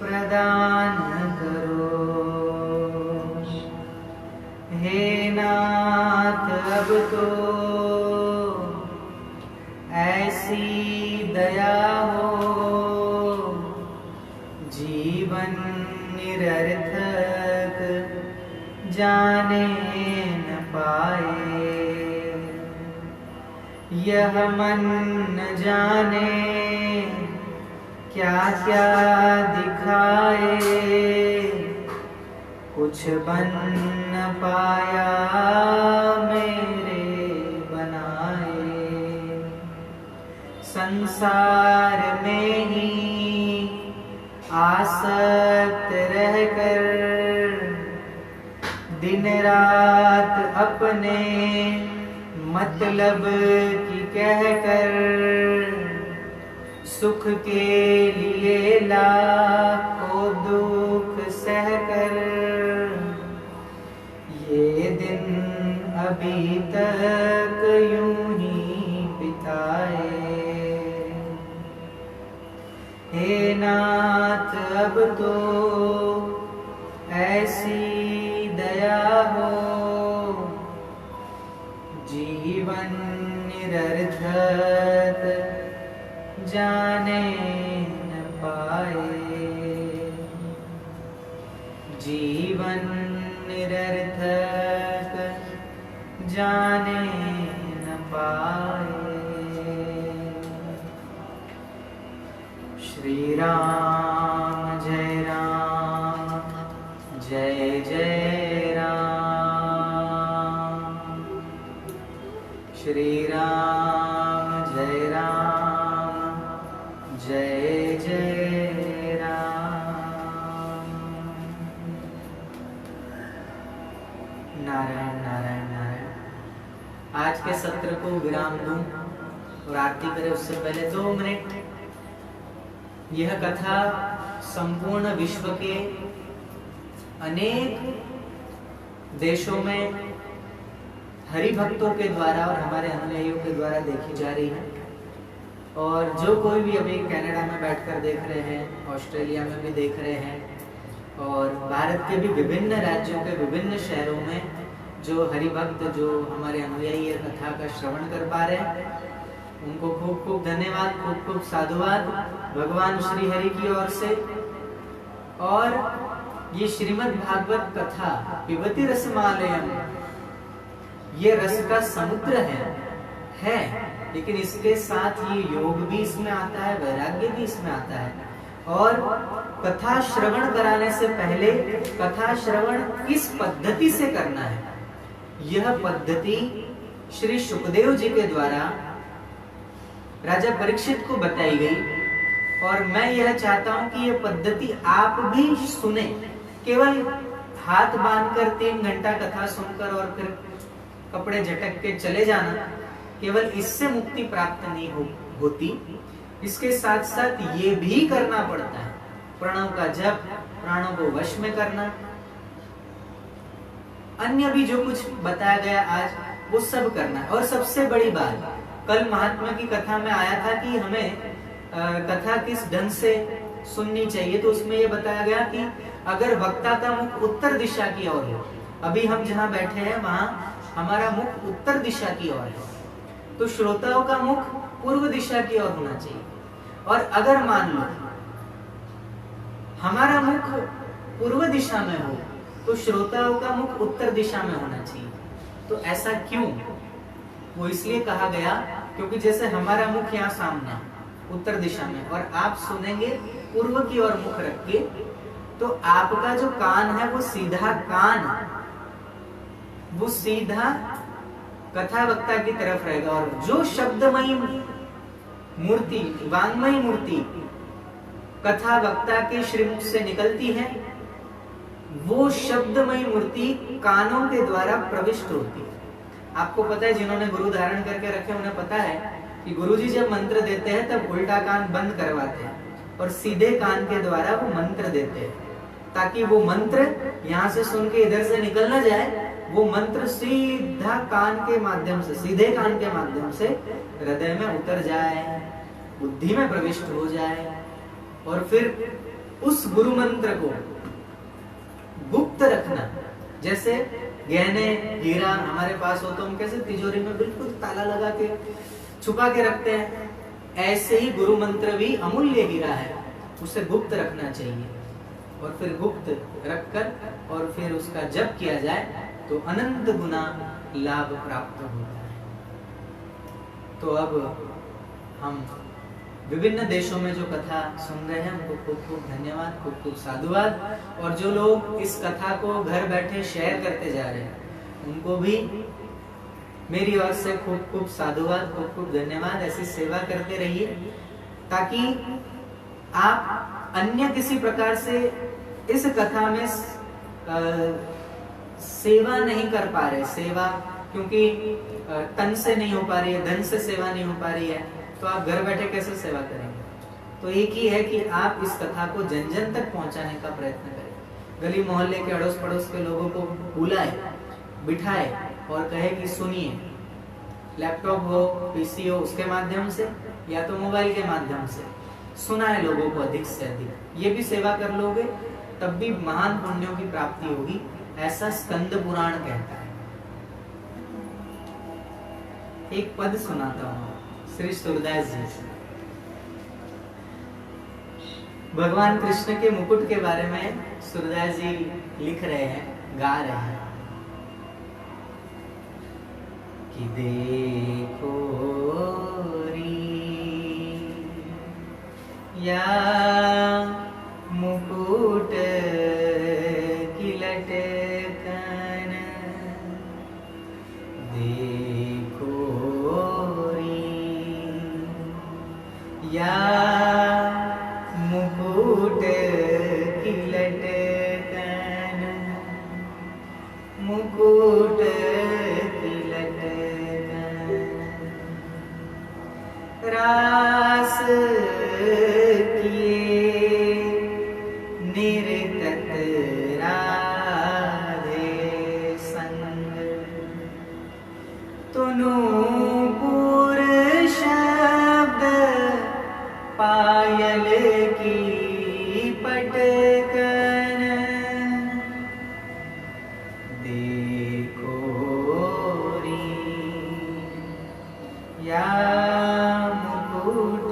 प्रदान करो। हे नाथ अब तो ऐसी दया हो, जीवन निरर्थक जाने न पाए। यह मन न जाने क्या क्या दिखाए, कुछ बन न पाया मेरे बनाए। संसार में ही आसक्त रहकर दिन रात अपने मतलब की कहकर सुख के लिए लाखों दुख सहकर ये दिन अभी तक यूं ही बिताए। हे नाथ अब तो ऐसी दया हो, जीवन निरर्थक जाने न पाए। जीवन निरर्थक जाने न पाए। श्री राम जय राम, जय जय राम। श्री राम जय राम, जय जय राम। नारायण नारायण नारायण। आज के सत्र को विराम दूं और आरती करें उससे पहले 2 मिनट यह कथा संपूर्ण विश्व के अनेक देशों में हरि भक्तों के द्वारा और हमारे अनुयायियों के द्वारा देखी जा रही है। और जो कोई भी अभी कनाडा में बैठकर देख रहे हैं, ऑस्ट्रेलिया में भी देख रहे हैं और भारत के भी विभिन्न राज्यों के विभिन्न शहरों में जो हरि भक्त, जो हमारे अनुयायी कथा का श्रवण कर पा रहे हैं, उनको खूब खूब धन्यवाद, खूब खूब साधुवाद भगवान श्री हरि की ओर से। और ये श्रीमद् भागवत कथा पिबति रसमालयम, ये रस का समुद्र है, लेकिन इसके साथ ये योग भी इसमें आता है, वैराग्य भी इसमें आता है। और कथा श्रवण कराने से पहले कथा श्रवण किस पद्धति से करना है, यह पद्धति श्री सुखदेव जी के द्वारा राजा परीक्षित को बताई गई। और मैं यह चाहता हूं कि यह पद्धति आप भी सुने। केवल हाथ बांधकर 3 घंटा कथा सुनकर और फिर कपड़े झटक के चले जाना, केवल इससे मुक्ति प्राप्त नहीं होती। इसके साथ साथ ये भी करना पड़ता है, प्रणव का जप, प्राणों को वश में करना, अन्य भी जो कुछ बताया गया आज वो सब करना है। और सबसे बड़ी बात, कल महात्मा की कथा में आया था कि हमें कथा किस ढंग से सुननी चाहिए, तो उसमें ये बताया गया कि अगर वक्ता का मुख उत्तर दिशा की ओर हो, अभी हम जहाँ बैठे हैं वहां हमारा मुख उत्तर दिशा की ओर है, तो श्रोताओं का मुख पूर्व दिशा की ओर होना चाहिए। और अगर मान लो हमारा मुख पूर्व दिशा में हो तो श्रोताओं का मुख उत्तर दिशा में होना चाहिए। तो ऐसा क्यों? वो इसलिए कहा गया क्योंकि जैसे हमारा मुख यहाँ सामने उत्तर दिशा में और आप सुनेंगे पूर्व की ओर मुख रख के, तो आपका जो कान है वो सीधा कान, वो सीधा कथा वक्ता की तरफ रहेगा। और जो शब्दमयी मूर्ति, वांगमयी मूर्ति कथा वक्ता के श्रीमुख से निकलती है, वो शब्दमयी मूर्ति कानों के द्वारा प्रविष्ट होती है। आपको पता है, जिन्होंने गुरु धारण करके रखे उन्हें पता है कि गुरुजी जब मंत्र देते हैं तब उल्टा कान बंद करवाते हैं और सीधे कान के द्वारा वो मंत्र देते हैं, ताकि वो मंत्र यहाँ से सुन के इधर से निकल ना जाए, वो मंत्र सीधा कान के माध्यम से, सीधे कान के माध्यम से हृदय में उतर जाए, बुद्धि में प्रविष्ट हो जाए। और फिर उस गुरु मंत्र को गुप्त रखना, जैसे गहने हीरा हमारे पास हो तो हम कैसे तिजोरी में बिल्कुल ताला लगा के छुपा के रखते हैं, ऐसे ही गुरु मंत्र भी अमूल्य हीरा है, उसे गुप्त रखना चाहिए। और फिर गुप्त रखकर और फिर उसका जप किया जाए तो अनंत गुना लाभ प्राप्त होता है। तो अब हम विभिन्न देशों में जो कथा सुन रहे हैं उनको खूब खूब धन्यवाद, खूब खूब साधुवाद। और जो लोग इस कथा को घर बैठे शेयर करते जा रहे हैं उनको भी मेरी ओर से खूब खूब साधुवाद, खूब खूब धन्यवाद। ऐसी सेवा करते रहिए ताकि आप अन्य किसी प्रकार से इस कथा में सेवा नहीं कर पा रहे, सेवा क्योंकि तन से नहीं हो पा रही है, धन से सेवा नहीं हो पा रही है, तो आप घर बैठे कैसे सेवा करेंगे? तो एक ही है कि आप इस कथा को जन जन तक पहुंचाने का प्रयत्न करें। गली मोहल्ले के अड़ोस पड़ोस के लोगों को बुलाए, बिठाए और कहे कि सुनिए, लैपटॉप हो, पीसी हो, उसके माध्यम से या तो मोबाइल के माध्यम से सुनाए लोगों को अधिक से अधिक। ये भी सेवा कर लोगे तब भी महान पुण्यों की प्राप्ति होगी, ऐसा स्कंद पुराण कहता है। एक पद सुनाता हूँ श्री सूरदास जी से। भगवान कृष्ण के मुकुट के बारे में सूरदास जी लिख रहे हैं, गा रहे हैं कि देखो री या मुकुट की लटकन, देखो री या मुकुट की लटकन, मुकुट की लटकन, रास किए निर्गत राधे संग, तनुपुर शब्द पायल की पटकन, देखो री या मुकुट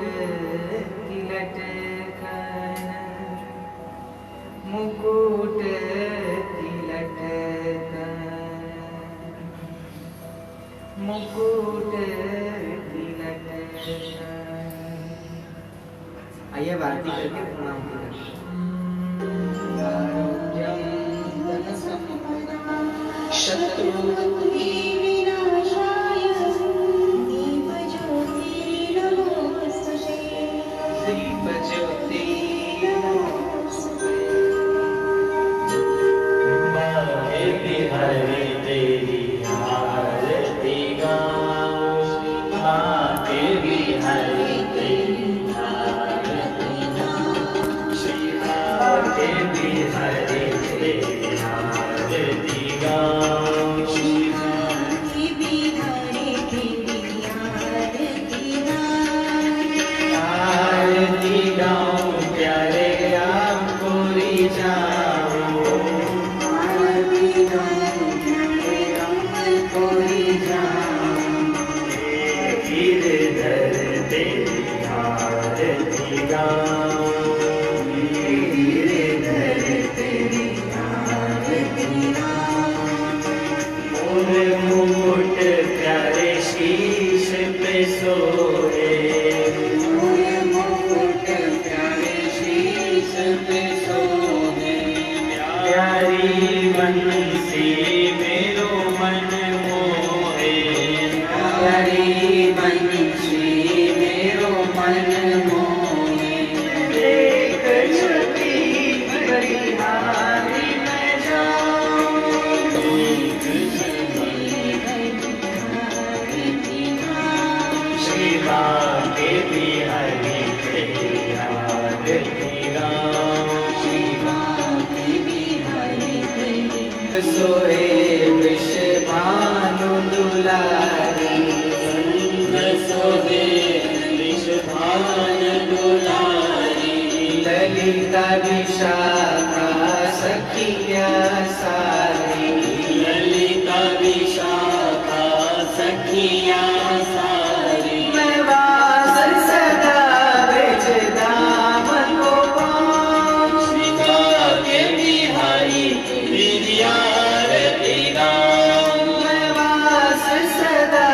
की लटकन, मुकुट की लटकन, मुकुट की लटकन। आइए आरती करके प्रणाम करें। हरे तेरी आरती गाऊं। बंसी मेरो मन मोहे, हरी बंसी मेरो मन मोहे। एक छुट्टी बलिहारी मैं जाऊं, श्री बाके बिहारी बिहारी गाँव, सोए वृषभानु दुलारी, सोहे विषभान दुलारी, ललिता विशाखा सखिया सारी, ललिता विशाखा सखिया सारी, मैं वास सदा ब्रज धाम को पाऊं, श्री बाके बिहारी बिहारी गाँव, मैं वास सदा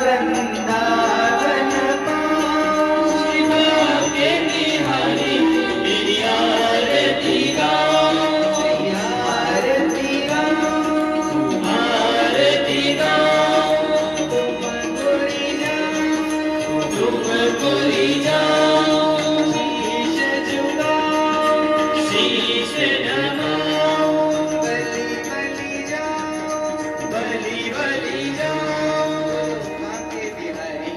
वृंदावन पाऊं, श्री बाके बिहारी बिहारी गाँव, आरती गाऊं, आरती गाँव, तुम पुरी जाऊं, तुम पुरी जाओ, शीश झुकाऊं, शीश नमाओ, बलि बलि जाऊं, बलि बलि जाओ, बाके बिहारी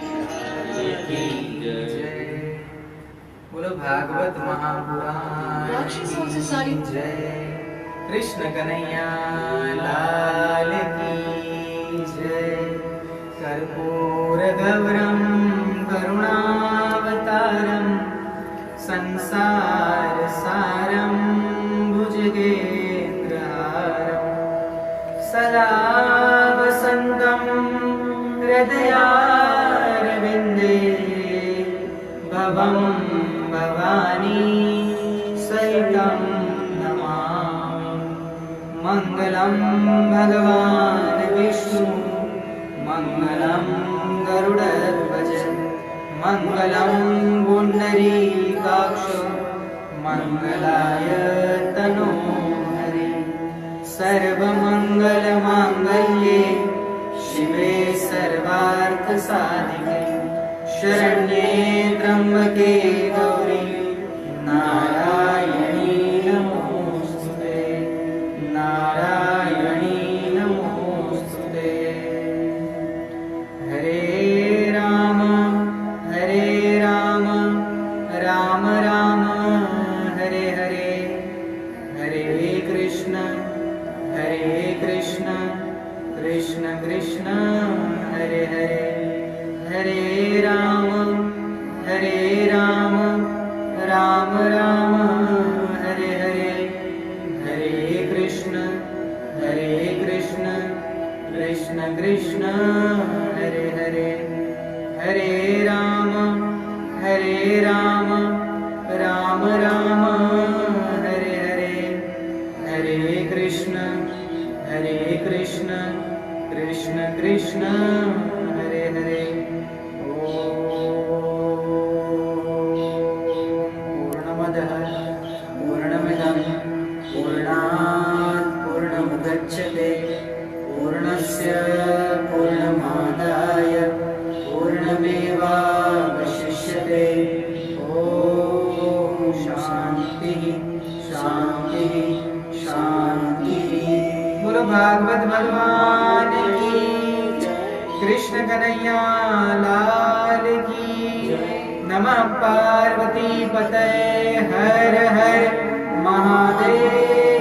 की जय। बोलो भागवत महापुराण राक्षसों से सारी की जय। कृष्ण कन्हैया लाल की जय। कर्पूर गौरम करुणावतारम संसार सारम भुजगेन्द्रहारम सदा वसन्तं हृदयारविन्दे भवं भवानी सहितं नमामि। मङ्गलं भगवान् विष्णु मङ्गलं गरुडध्वज मङ्गलं पुण्डरीकाक्ष मङ्गलाय तनोहरि। सर्वमङ्गलमाङ्गल्ये शिवे सर्वार्थसाधिके शरण्ये त्र्यम्बके गौरी नारायणी नमोस्तुते नारायणी नमोस्तुते। हरे राम राम राम हरे हरे हरे कृष्ण कृष्ण कृष्ण हरे हरे हरे राम राम राम हरे हरे हरे कृष्ण कृष्ण कृष्ण हरे हरे हरे राम राम राम हरे हरे हरे कृष्ण कृष्ण कृष्ण हरे हरे। पूर्णमदः पूर्णमिदं पूर्णात् पूर्णमुदच्यते पूर्णस्य पूर्णमादाय पूर्णमेवावशिष्यते। ॐ शान्तिः शान्तिः शान्तिः। बोलो भागवत भगवान की कृष्ण कन्हैया लाल की नमः। पार्वती पतये हर हर महादेव।